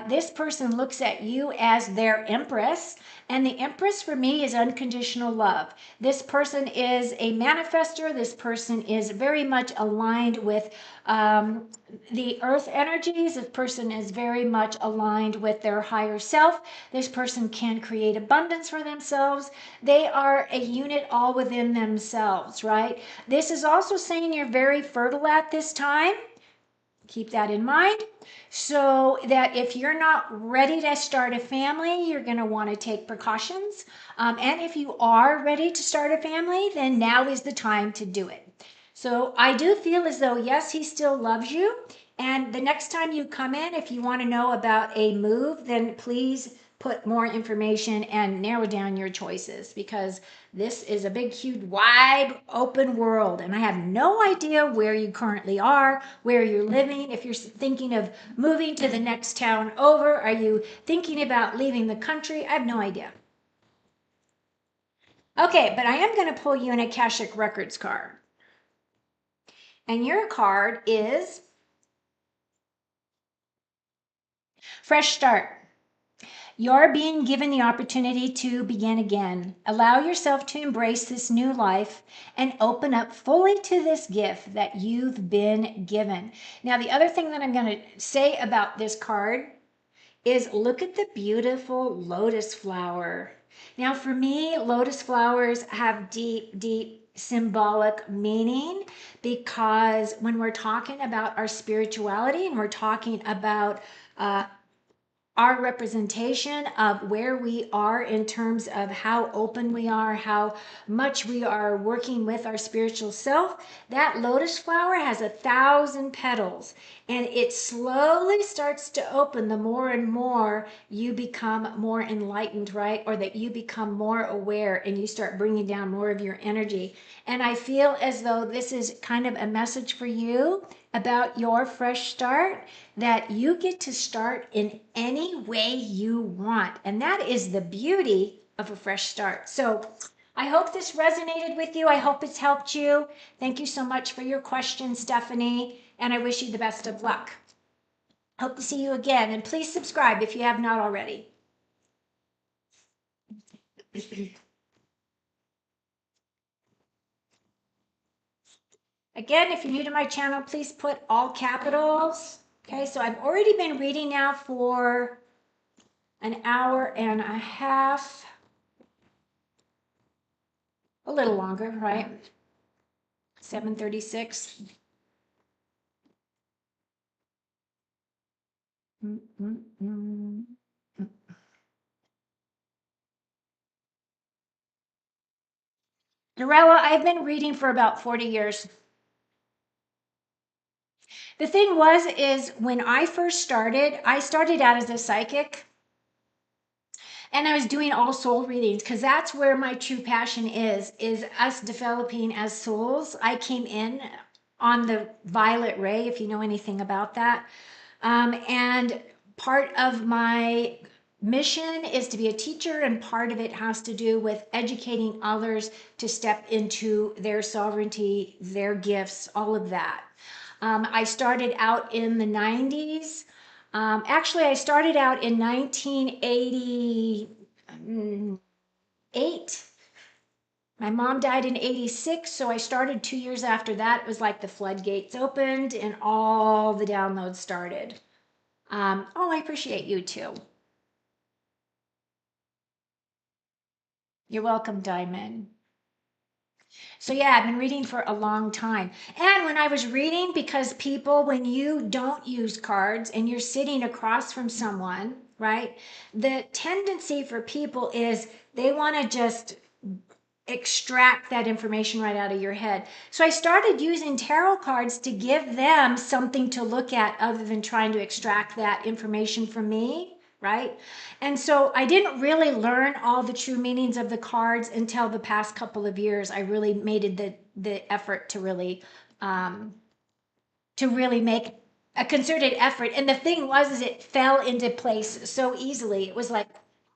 This person looks at you as their empress. And the empress for me is unconditional love. This person is a manifester. This person is very much aligned with the earth energies. This person is very much aligned with their higher self. This person can create abundance for themselves. They are a unit all within themselves, right? This is also saying you're very fertile at this time. Keep that in mind. So that if you're not ready to start a family, you're going to want to take precautions. And if you are ready to start a family, then now is the time to do it. So I do feel as though, yes, he still loves you. And the next time you come in, if you want to know about a move, then please put more information and narrow down your choices, because this is a big, huge, wide open world. And I have no idea where you currently are, where you're living. If you're thinking of moving to the next town over, are you thinking about leaving the country? I have no idea. Okay, but I am going to pull you an Akashic Records card. And your card is Fresh Start. You're being given the opportunity to begin again. Allow yourself to embrace this new life and open up fully to this gift that you've been given. Now, the other thing that I'm going to say about this card is look at the beautiful lotus flower. Now, for me, lotus flowers have deep, deep symbolic meaning, because when we're talking about our spirituality and we're talking about our representation of where we are in terms of how open we are, how much we are working with our spiritual self, that lotus flower has 1,000 petals, and it slowly starts to open the more and more you become more enlightened, right? Or that you become more aware and you start bringing down more of your energy. And I feel as though this is kind of a message for you about your fresh start, that you get to start in any way you want. And that is the beauty of a fresh start. So I hope this resonated with you. I hope it's helped you. Thank you so much for your question, Stephanie, and I wish you the best of luck. Hope to see you again, and please subscribe if you have not already. Again, if you're new to my channel, please put all capitals. Okay, so I've already been reading now for an hour and a half, a little longer, right? 7:36. Norella, I've been reading for about 40 years. The thing is when I started out as a psychic, and I was doing all soul readings because that's where my true passion is us developing as souls. I came in on the violet ray, if you know anything about that. And part of my mission is to be a teacher, and part of it has to do with educating others to step into their sovereignty, their gifts, all of that. I started out in the 90s. Actually, I started out in 1988. My mom died in 86, so I started 2 years after that. It was like the floodgates opened and all the downloads started. Oh, I appreciate you too. You're welcome, Diamond. So yeah, I've been reading for a long time. And when I was reading, because people, when you don't use cards and you're sitting across from someone, right? The tendency for people is they want to just extract that information right out of your head. So I started using tarot cards to give them something to look at other than trying to extract that information from me, right? And so I didn't really learn all the true meanings of the cards until the past couple of years. I really made the effort to really make a concerted effort. And the thing is it fell into place so easily. It was like,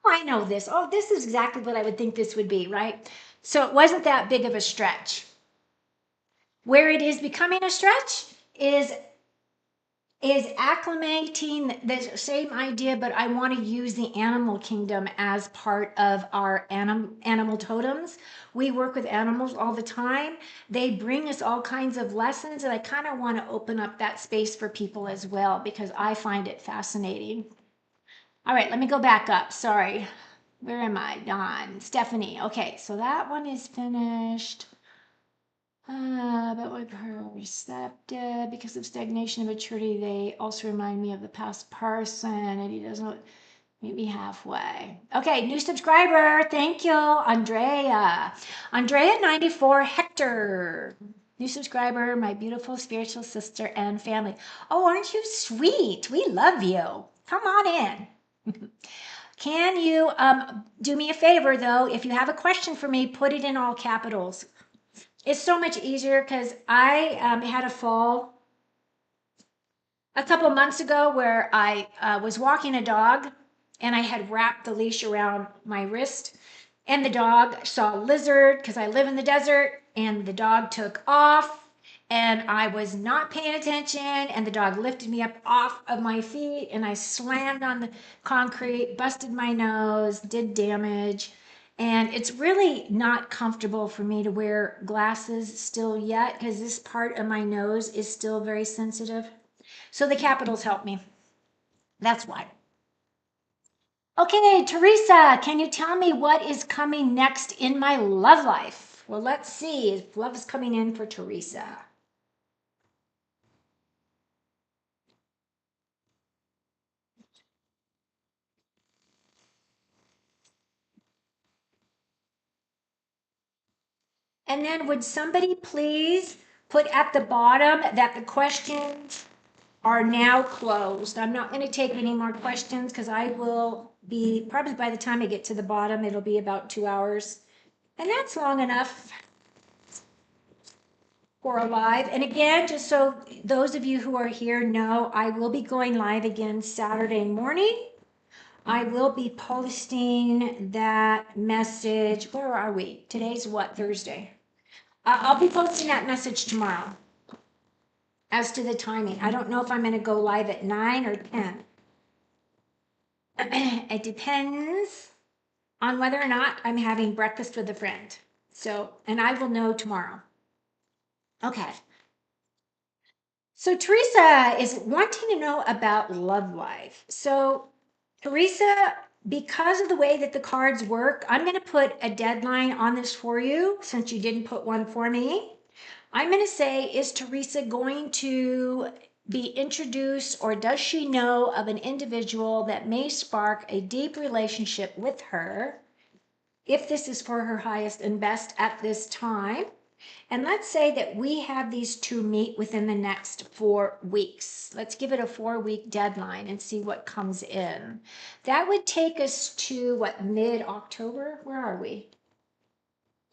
oh, I know this. Oh, this is exactly what I would think this would be, right? So it wasn't that big of a stretch. Where it is becoming a stretch is acclimating the same idea, but I want to use the animal kingdom as part of our animal totems. We work with animals all the time. They bring us all kinds of lessons, and I kind of want to open up that space for people as well, because I find it fascinating. All right, let me go back up. Sorry. Where am I? Don, Stephanie. Okay, so that one is finished. But my perceptive, because of stagnation and maturity, they also remind me of the past person, and he doesn't meet me halfway. Okay, new subscriber. Thank you, Andrea. Andrea 94 Hector. New subscriber, my beautiful spiritual sister and family. Oh, aren't you sweet? We love you. Come on in. Can you do me a favor though? If you have a question for me, put it in all capitals. It's so much easier because I had a fall a couple months ago where I was walking a dog and I had wrapped the leash around my wrist, and the dog saw a lizard because I live in the desert, and the dog took off. And I was not paying attention, and the dog lifted me up off of my feet, and I slammed on the concrete, busted my nose, did damage. And it's really not comfortable for me to wear glasses still yet because this part of my nose is still very sensitive. So the capitals help me. That's why. Okay, Teresa, can you tell me what is coming next in my love life? Well, let's see if love is coming in for Teresa. And then would somebody please put at the bottom that the questions are now closed. I'm not going to take any more questions because I will be, probably by the time I get to the bottom, it'll be about 2 hours. And that's long enough for a live. And again, just so those of you who are here know, I will be going live again Saturday morning. I will be posting that message. Where are we? Today's what? Thursday. I'll be posting that message tomorrow. As to the timing, I don't know if I'm going to go live at 9 or 10. It depends on whether or not I'm having breakfast with a friend. So, and I will know tomorrow. Okay. So Teresa is wanting to know about love life. So Teresa, because of the way that the cards work, I'm going to put a deadline on this for you since you didn't put one for me. I'm going to say, is Teresa going to be introduced, or does she know of an individual that may spark a deep relationship with her, if this is for her highest and best at this time? And let's say that we have these two meet within the next 4 weeks. Let's give it a 4-week deadline and see what comes in. That would take us to what, mid-October? Where are we?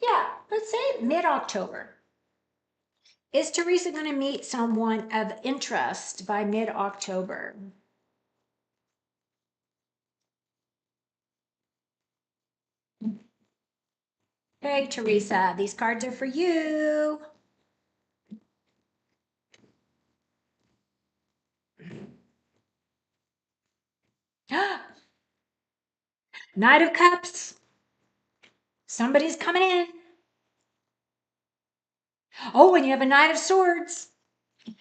Yeah, let's say mid-October. Is Teresa going to meet someone of interest by mid-October? Hey, Teresa, these cards are for you. Knight of Cups. Somebody's coming in. Oh, and you have a Knight of Swords.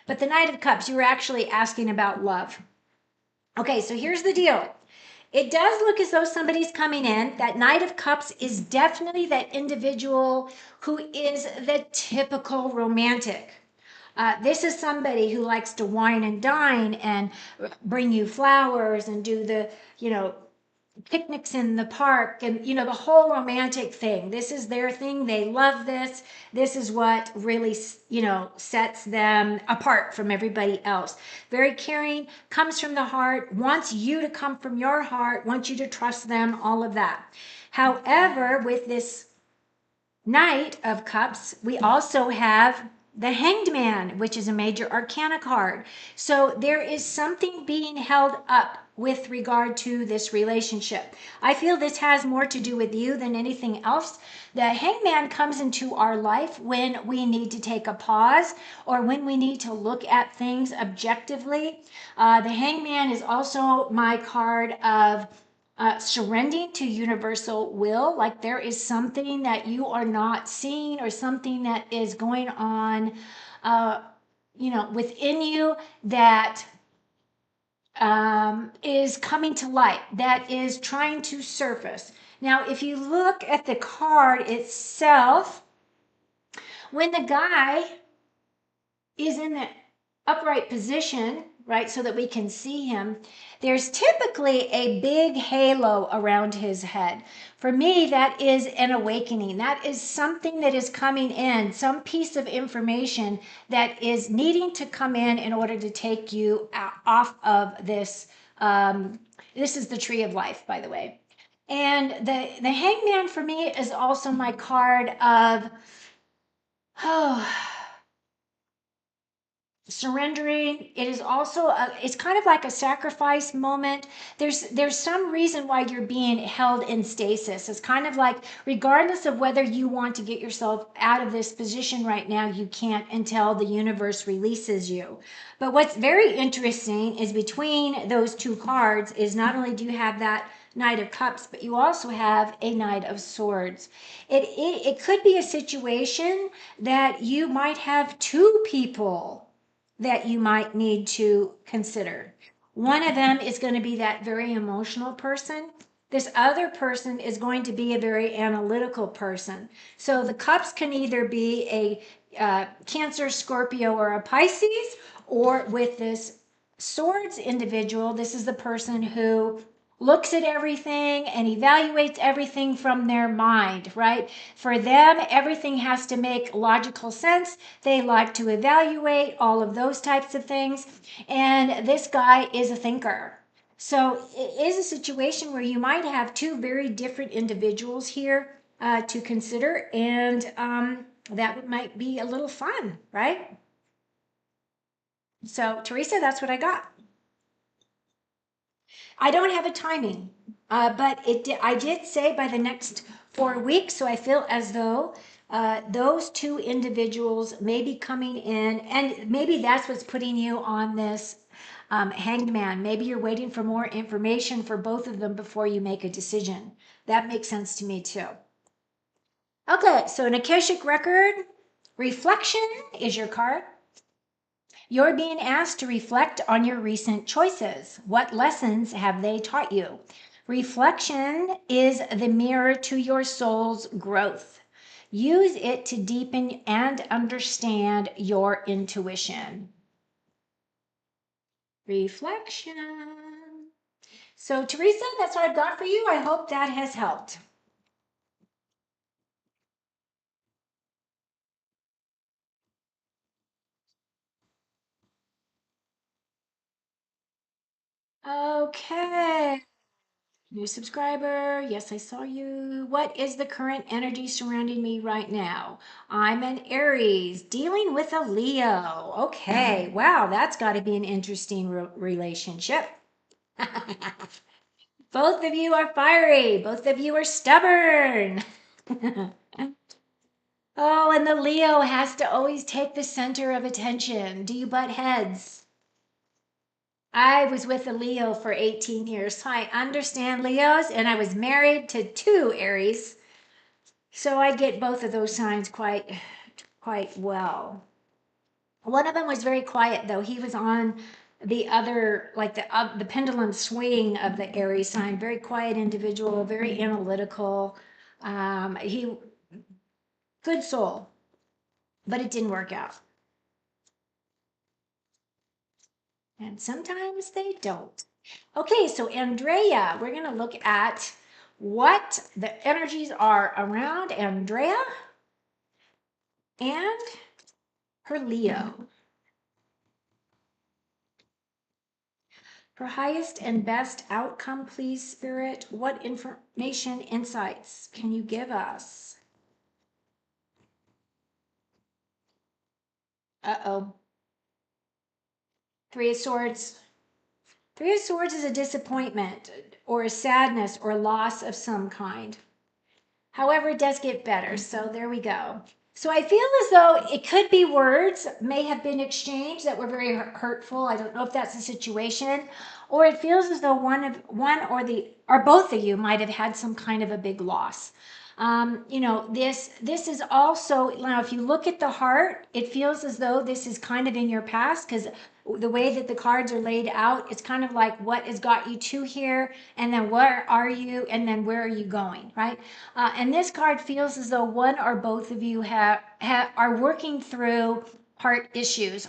But the Knight of Cups, you were actually asking about love. Okay, so here's the deal. It does look as though somebody's coming in. That Knight of Cups is definitely that individual who is the typical romantic. This is somebody who likes to wine and dine and bring you flowers and do the, picnics in the park and, the whole romantic thing. This is their thing. They love this. This is what really, sets them apart from everybody else. Very caring, comes from the heart, wants you to come from your heart, wants you to trust them, all of that. However, with this Knight of Cups, we also have the Hanged Man, which is a major arcana card. So there is something being held up with regard to this relationship. I feel this has more to do with you than anything else. The Hangman comes into our life when we need to take a pause or when we need to look at things objectively. The Hangman is also my card of surrendering to universal will, like there is something that you are not seeing or something that is going on, within you that is coming to light, that is trying to surface. Now, if you look at the card itself, When the guy is in the upright position, right, so that we can see him, there's typically a big halo around his head. For me, that is an awakening. That is something that is coming in, some piece of information that is needing to come in order to take you off of this. This is the tree of life, by the way. And the hangman for me is also my card of, oh, surrendering. It is also it's kind of like a sacrifice moment. There's some reason why you're being held in stasis. It's kind of like, regardless of whether you want to get yourself out of this position right now, you can't until the universe releases you. But what's very interesting is, between those two cards, is not only do you have that Knight of Cups, but you also have a Knight of Swords. It could be a situation that you might have two people that you might need to consider. One of them is going to be that very emotional person. This other person is going to be a very analytical person. So the cups can either be a Cancer, Scorpio, or a Pisces, or with this swords individual, this is the person who looks at everything and evaluates everything from their mind, right? For them, everything has to make logical sense. They like to evaluate all of those types of things. And this guy is a thinker. So it is a situation where you might have two very different individuals here to consider. And that might be a little fun, right? So, Teresa, that's what I got. I don't have a timing, but I did say by the next 4 weeks. So I feel as though those two individuals may be coming in, and maybe that's what's putting you on this hanged man. Maybe you're waiting for more information for both of them before you make a decision. That makes sense to me too. Okay, so an Akashic record, reflection is your card. You're being asked to reflect on your recent choices. What lessons have they taught you? Reflection is the mirror to your soul's growth. Use it to deepen and understand your intuition. Reflection. So, Teresa, that's what I've got for you. I hope that has helped. Okay. New subscriber. Yes, I saw you. What is the current energy surrounding me right now? I'm an Aries dealing with a Leo. Okay. Wow, that's got to be an interesting relationship. Both of you are fiery. Both of you are stubborn. Oh, and the Leo has to always take the center of attention. Do you butt heads? I was with a Leo for 18 years, so I understand Leos, and I was married to two Aries. So I get both of those signs quite well. One of them was very quiet though. He was on the other, like the pendulum swing of the Aries sign. Very quiet individual, very analytical. He good soul, but it didn't work out. And sometimes they don't. Okay, so Andrea, we're going to look at what the energies are around Andrea and her Leo. For highest and best outcome, please, Spirit, what information, insights can you give us? Uh-oh. Three of Swords. Three of Swords is a disappointment or a sadness or loss of some kind. However, it does get better. So there we go. So I feel as though it could be words may have been exchanged that were very hurtful. I don't know if that's the situation, or it feels as though one or both of you might have had some kind of a big loss. This is also, now if you look at the heart, it feels as though this is kind of in your past, because the way that the cards are laid out, it's kind of like what has got you to here, and then where are you, and then where are you going, right? And this card feels as though one or both of you are working through heart issues,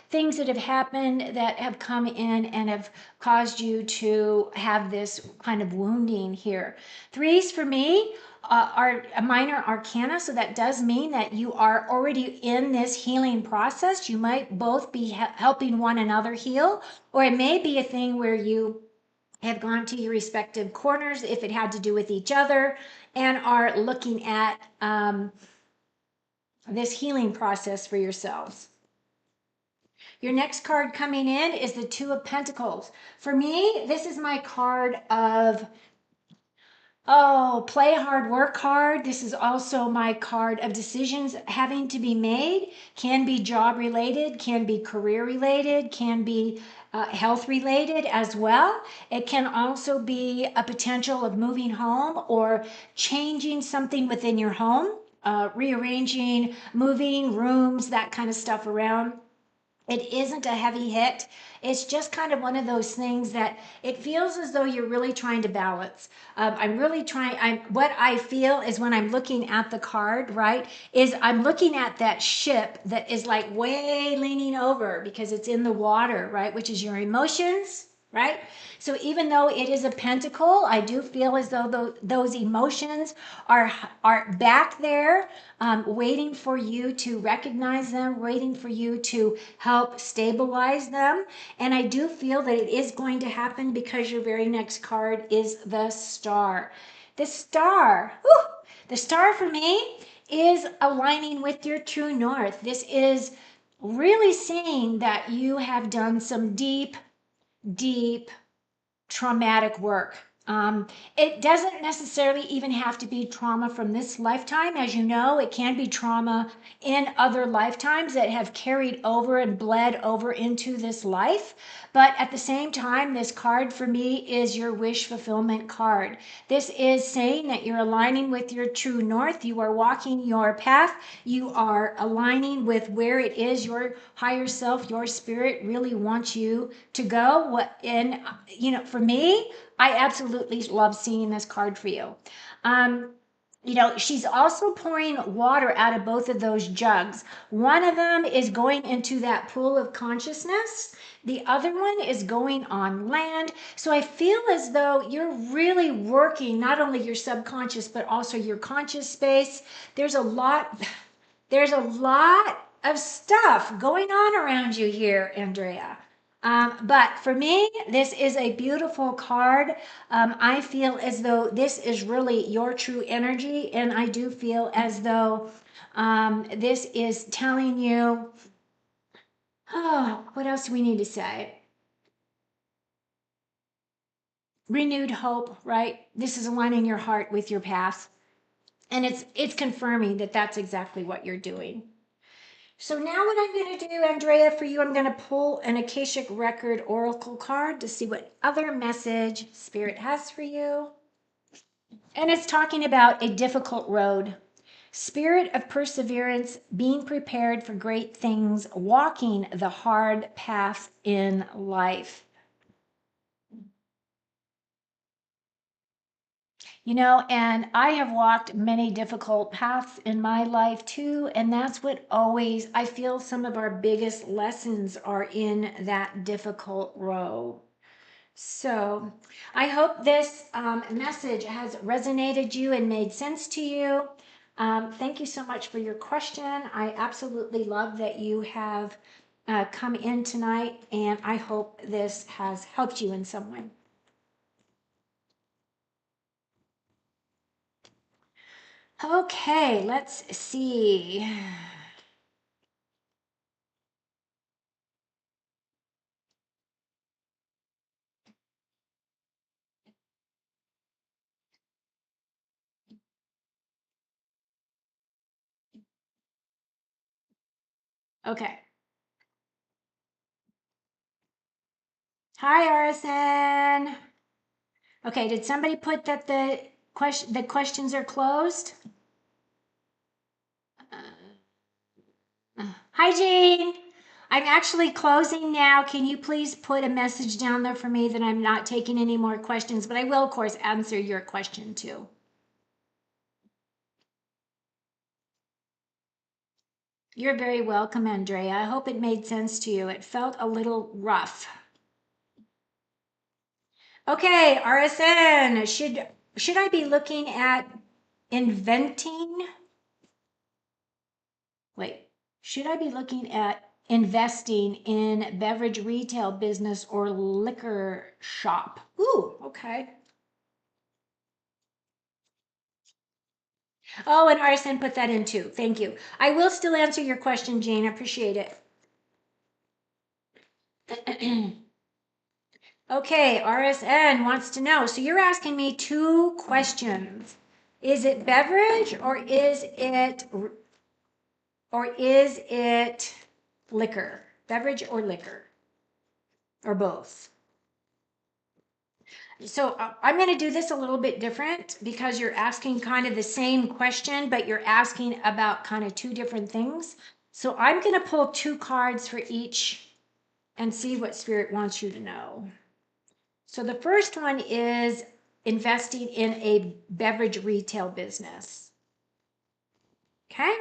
things that have happened that have come in and have caused you to have this kind of wounding here. Threes for me are a minor arcana, so that does mean that you are already in this healing process. You might both be helping one another heal, or it may be a thing where you have gone to your respective corners if it had to do with each other and are looking at this healing process for yourselves. Your next card coming in is the Two of Pentacles. For me, this is my card of, oh, play hard, work hard. This is also my card of decisions having to be made. Can be job related, can be career related, can be health related as well. It can also be a potential of moving home or changing something within your home, rearranging, moving rooms, that kind of stuff around. It isn't a heavy hit. It's just kind of one of those things that it feels as though you're really trying to balance. I'm really trying. What I feel is when I'm looking at the card, right, is I'm looking at that ship that is like way leaning over because it's in the water, right, which is your emotions, right? So even though it is a pentacle, I do feel as though those emotions are back there, waiting for you to recognize them, waiting for you to help stabilize them. And I do feel that it is going to happen because your very next card is the Star. The Star, whew, the Star for me is aligning with your true north. This is really seeing that you have done some deep, deep traumatic work. It doesn't necessarily even have to be trauma from this lifetime. As you know, it can be trauma in other lifetimes that have carried over and bled over into this life. But at the same time, this card for me is your wish fulfillment card. This is saying that you're aligning with your true north. You are walking your path. You are aligning with where it is your higher self, your spirit really wants you to go. And, for me, I absolutely love seeing this card for you. She's also pouring water out of both of those jugs. One of them is going into that pool of consciousness. The other one is going on land. So I feel as though you're really working not only your subconscious, but also your conscious space. There's a lot of stuff going on around you here, Andrea. But for me, this is a beautiful card. I feel as though this is really your true energy, and I do feel as though this is telling you, oh, what else do we need to say? Renewed hope, right? This is aligning your heart with your path, and it's confirming that that's exactly what you're doing. So now what I'm going to do, Andrea, for you, I'm going to pull an Akashic Record Oracle card to see what other message Spirit has for you. And it's talking about a difficult road. Spirit of perseverance, being prepared for great things, walking the hard path in life. And I have walked many difficult paths in my life too. And that's what always, I feel some of our biggest lessons are in that difficult road. So I hope this message has resonated you and made sense to you. Thank you so much for your question. I absolutely love that you have come in tonight, and I hope this has helped you in some way. Okay, let's see. Okay. Hi, Arison. Okay, did somebody put that the questions are closed? Hi, Jean. I'm actually closing now. Can you please put a message down there for me that I'm not taking any more questions? But I will, of course, answer your question too. You're very welcome, Andrea. I hope it made sense to you. It felt a little rough. Okay, RSN. Should I be looking at inventing? Wait, should I be looking at investing in beverage retail business or liquor shop? Ooh, okay. Oh, and RSN put that in too. Thank you. I will still answer your question, Jane. I appreciate it. Okay, RSN wants to know. So you're asking me two questions. Is it beverage or is it liquor? Beverage or liquor? Or both? So I'm going to do this a little bit different because you're asking kind of the same question, but you're asking about kind of two different things. So I'm going to pull two cards for each and see what Spirit wants you to know. So the first one is investing in a beverage retail business. Okay.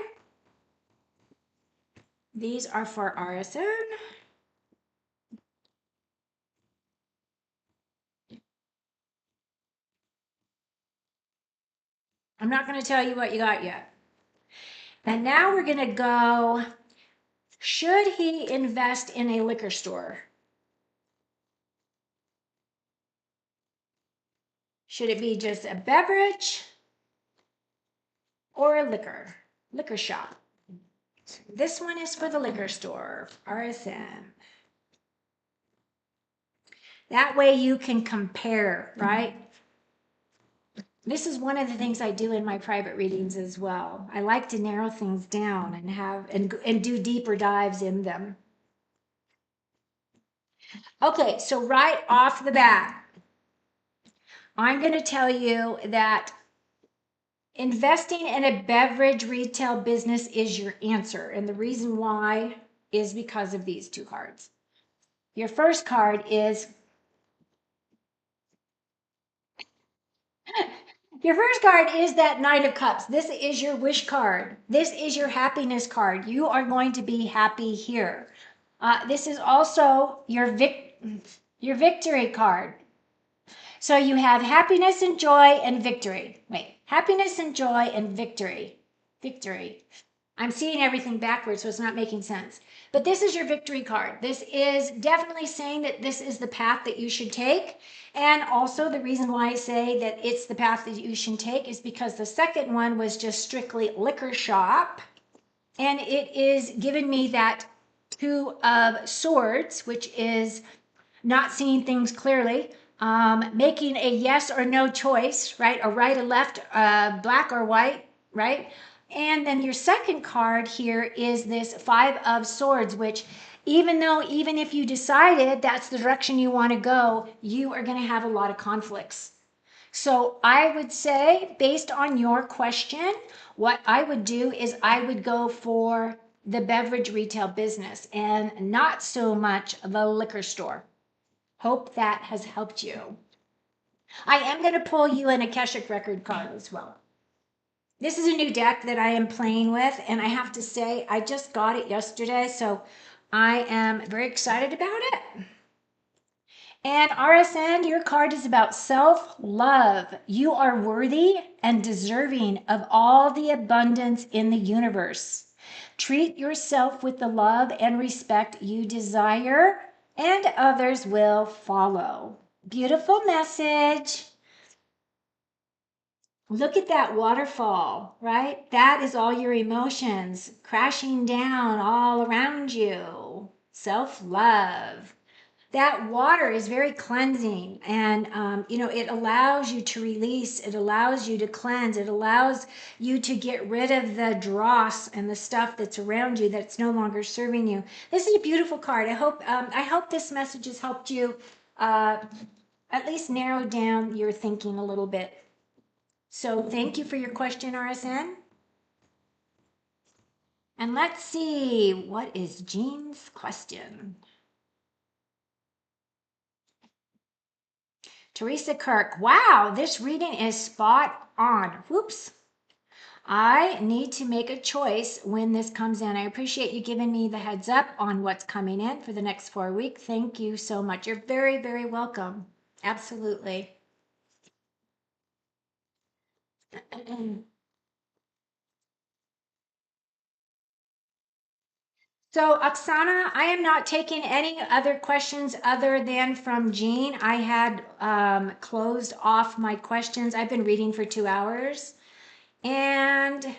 These are for RSN. I'm not going to tell you what you got yet. And now we're going to go, should he invest in a liquor store? Should it be just a beverage or a liquor shop? This one is for the liquor store, RSN. That way you can compare, right? This is one of the things I do in my private readings as well. I like to narrow things down and do deeper dives in them. Okay, so right off the bat, I'm going to tell you that investing in a beverage retail business is your answer. And the reason why is because of these two cards. Your first card is that Knight of Cups. This is your wish card. This is your happiness card. You are going to be happy here. This is also your victory card. So you have happiness and joy and victory. Wait, happiness and joy and victory. Victory. I'm seeing everything backwards, so it's not making sense. But this is your victory card. This is definitely saying that this is the path that you should take. And also the reason why I say that it's the path that you should take is because the second one was just strictly liquor shop. And it is giving me that Two of Swords, which is not seeing things clearly, making a yes or no choice, right? A right or left, black or white, right? And then your second card here is this Five of Swords, which even if you decided that's the direction you want to go, you are going to have a lot of conflicts. So I would say, based on your question, what I would do is I would go for the beverage retail business and not so much the liquor store. Hope that has helped you. I am going to pull you an Akashic Record card as well. This is a new deck that I am playing with, and I have to say, I just got it yesterday, so I am very excited about it. And RSN, your card is about self-love. You are worthy and deserving of all the abundance in the universe. Treat yourself with the love and respect you desire, and others will follow. Beautiful message. Look at that waterfall, right? That is all your emotions crashing down all around you. Self-love. That water is very cleansing, and it allows you to release, it allows you to cleanse, it allows you to get rid of the dross and the stuff that's around you that's no longer serving you. This is a beautiful card. I hope this message has helped you at least narrow down your thinking a little bit. So thank you for your question, RSN. And let's see, what is Jean's question? Teresa Kirk, wow, this reading is spot on. Whoops. I need to make a choice when this comes in. I appreciate you giving me the heads up on what's coming in for the next 4 weeks. Thank you so much. You're very, very welcome. Absolutely. So, Oksana, I am not taking any other questions other than from Jean. I had closed off my questions. I've been reading for 2 hours, and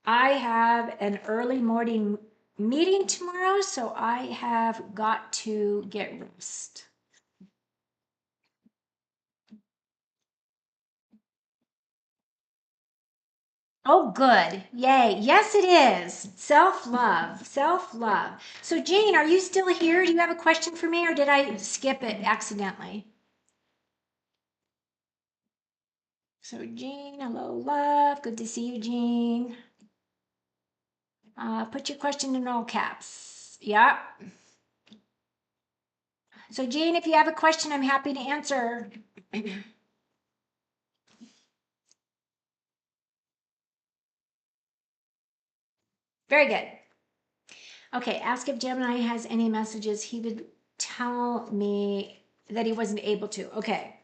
I have an early morning meeting tomorrow, so I have got to get rest. Oh, good. Yay. Yes, it is. Self-love. Self-love. So, Jean, are you still here? Do you have a question for me, or did I skip it accidentally? So, Jean, hello, love. Good to see you, Jean. Put your question in all caps. Yeah. So, Jean, if you have a question, I'm happy to answer. Very good. Okay, ask if Gemini has any messages. He would tell me that he wasn't able to. Okay.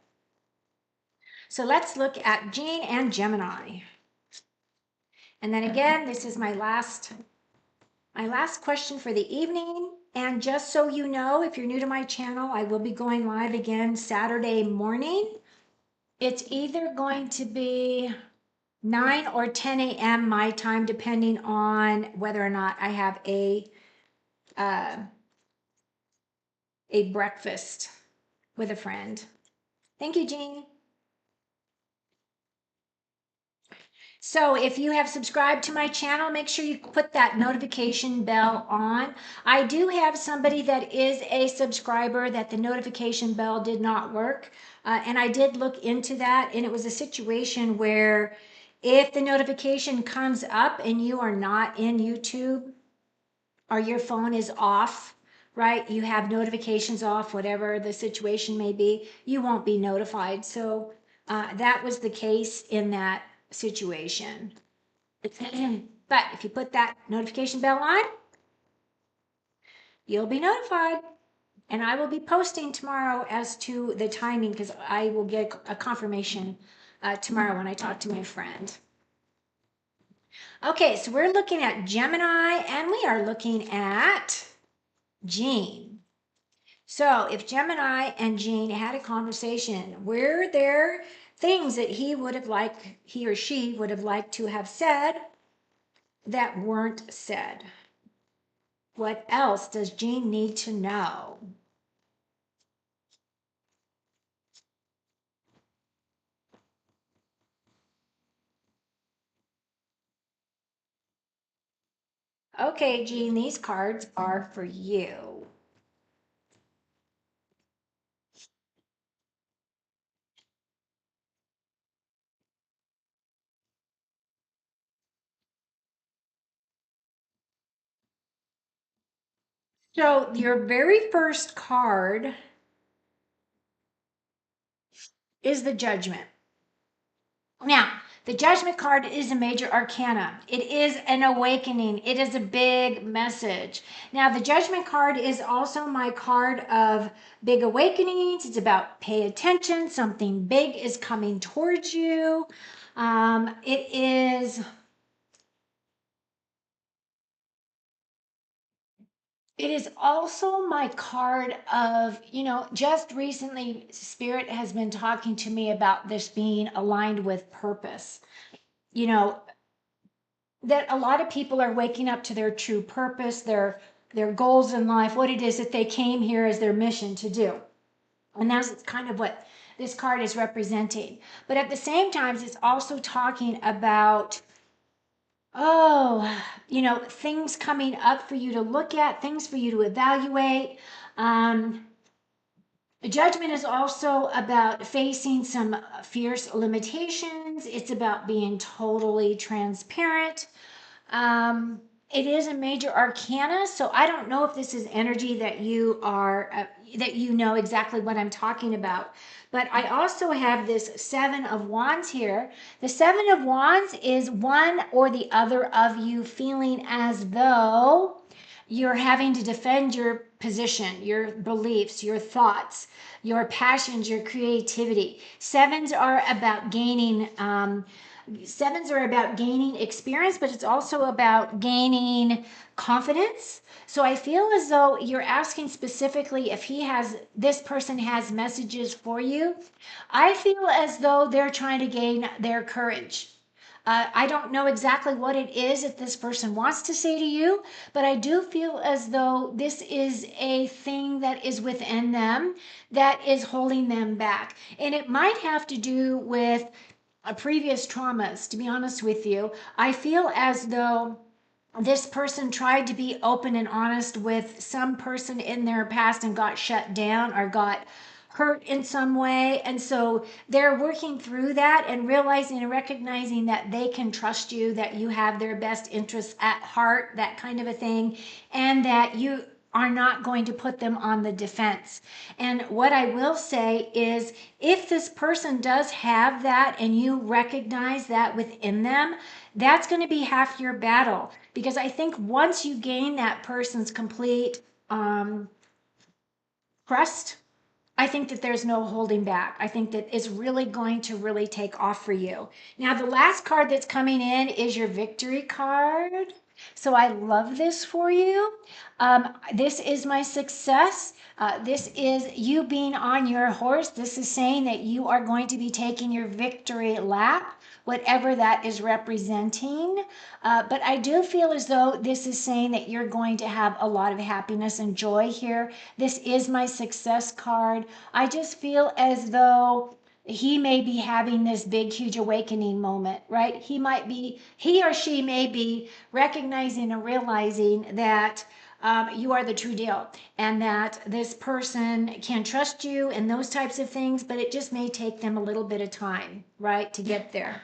So let's look at Jean and Gemini. And then again, this is my last question for the evening. And just so you know, if you're new to my channel, I will be going live again Saturday morning. It's either going to be 9 or 10 a.m. my time, depending on whether or not I have uh, a breakfast with a friend. Thank you, Jean. So if you have subscribed to my channel, make sure you put that notification bell on. I do have somebody that is a subscriber that the notification bell did not work. And I did look into that, and it was a situation where if the notification comes up and you are not in YouTube or your phone is off, right? You have notifications off, whatever the situation may be, you won't be notified. So that was the case in that situation. But if you put that notification bell on, you'll be notified. And I will be posting tomorrow as to the timing, because I will get a confirmation tomorrow when I talk to my friend. Okay, so we're looking at Gemini, and we are looking at Jean. So if Gemini and Jean had a conversation, were there things that he or she would have liked to have said that weren't said? What else does Jean need to know? Okay, Jean, these cards are for you. So your very first card is the Judgment. Now, the Judgment card is a major arcana. It is an awakening. It is a big message. Now, the Judgment card is also my card of big awakenings. It's about pay attention. Something big is coming towards you. It is also my card of, just recently, Spirit has been talking to me about this being aligned with purpose. You know, that a lot of people are waking up to their true purpose, their goals in life, what it is that they came here as their mission to do. And that's kind of what this card is representing. But at the same time, it's also talking about, things coming up for you to look at, things for you to evaluate. Judgment is also about facing some fierce limitations. It's about being totally transparent. It is a major arcana, so I don't know if this is energy that you are that you know exactly what I'm talking about. But I also have this Seven of Wands here. The Seven of Wands is one or the other of you feeling as though you're having to defend your position, your beliefs, your thoughts, your passions, your creativity. Sevens are about gaining sevens are about gaining experience, but it's also about gaining confidence. So I feel as though you're asking specifically if this person has messages for you. I feel as though they're trying to gain their courage. I don't know exactly what it is that this person wants to say to you, but I do feel as though this is a thing that is within them that is holding them back. And it might have to do with previous traumas, to be honest with you. I feel as though this person tried to be open and honest with some person in their past and got shut down or got hurt in some way. And so they're working through that and realizing and recognizing that they can trust you, that you have their best interests at heart, that kind of a thing, and that you are not going to put them on the defense. And what I will say is if this person does have that and you recognize that within them, that's going to be half your battle. Because I think once you gain that person's complete trust, I think that there's no holding back. I think that it's really going to really take off for you. Now, the last card that's coming in is your victory card. So I love this for you. This is my success. This is you being on your horse. This is saying that you are going to be taking your victory lap, whatever that is representing. But I do feel as though this is saying that you're going to have a lot of happiness and joy here. This is my success card. I just feel as though he may be having this big, huge awakening moment, right? He or she may be recognizing and realizing that you are the true deal and that this person can trust you and those types of things, but it just may take them a little bit of time, right, to get there.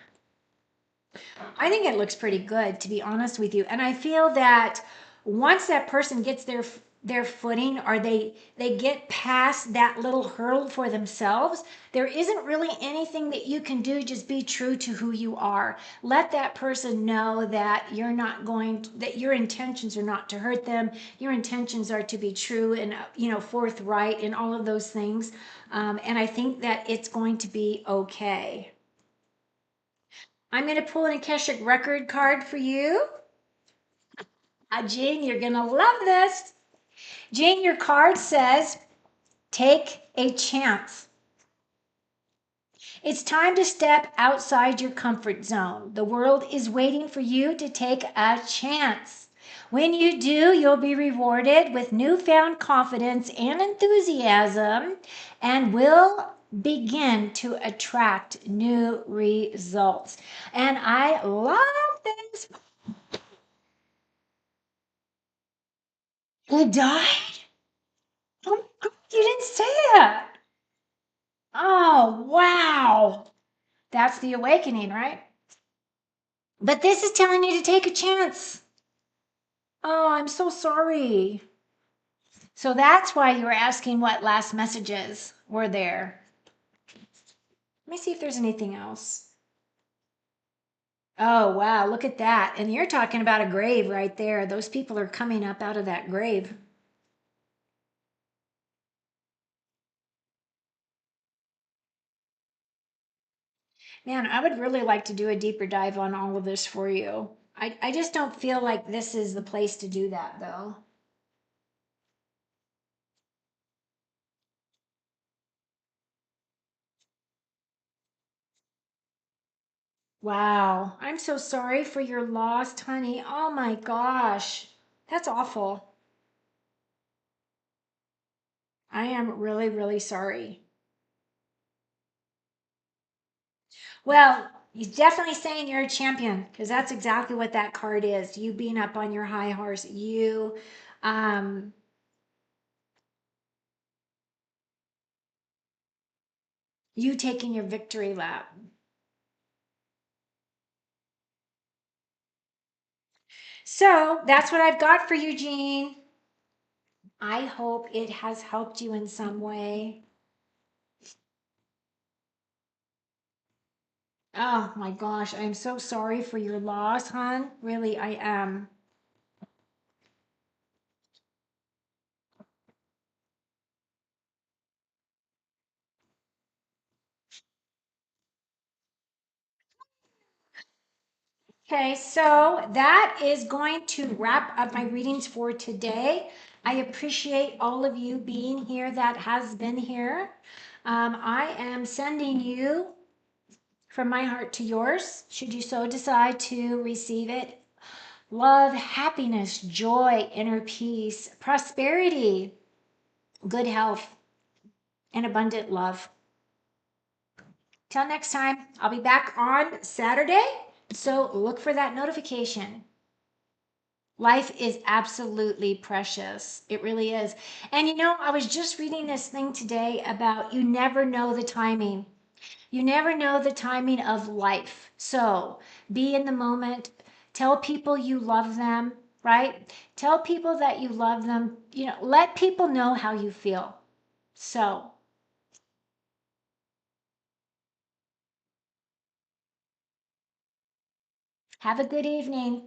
I think it looks pretty good, to be honest with you. And I feel that once that person gets their footing or they get past that little hurdle for themselves, there isn't really anything that you can do. Just be true to who you are. Let that person know that that your intentions are not to hurt them. Your intentions are to be true and forthright and all of those things. And I think that it's going to be okay. I'm going to pull an Akashic record card for you. Jean, you're going to love this. Jean, your card says, take a chance. It's time to step outside your comfort zone. The world is waiting for you to take a chance. When you do, you'll be rewarded with newfound confidence and enthusiasm and will begin to attract new results. And I love this. He died? Oh, you didn't say that. Oh, wow. That's the awakening, right? But this is telling you to take a chance. Oh, I'm so sorry. So that's why you were asking what last messages were there. Let me see if there's anything else. Oh, wow. Look at that. And you're talking about a grave right there. Those people are coming up out of that grave. Man, I would really like to do a deeper dive on all of this for you. I just don't feel like this is the place to do that, though. Wow. I'm so sorry for your loss, honey. Oh my gosh. That's awful. I am really, really sorry. Well, he's definitely saying you're a champion because that's exactly what that card is. You being up on your high horse, um, you taking your victory lap. So that's what I've got for you, Jean. I hope it has helped you in some way. Oh my gosh, I'm so sorry for your loss, hon. Really, I am. Okay, so that is going to wrap up my readings for today. I appreciate all of you being here that has been here. I am sending you from my heart to yours, should you so decide to receive it. Love, happiness, joy, inner peace, prosperity, good health, and abundant love. Till next time, I'll be back on Saturday, so look for that notification. Life is absolutely precious. It really is. And you know, I was just reading this thing today about you never know the timing. You never know the timing of life. So be in the moment. Tell people you love them, right? Tell people that you love them. You know, let people know how you feel. So have a good evening.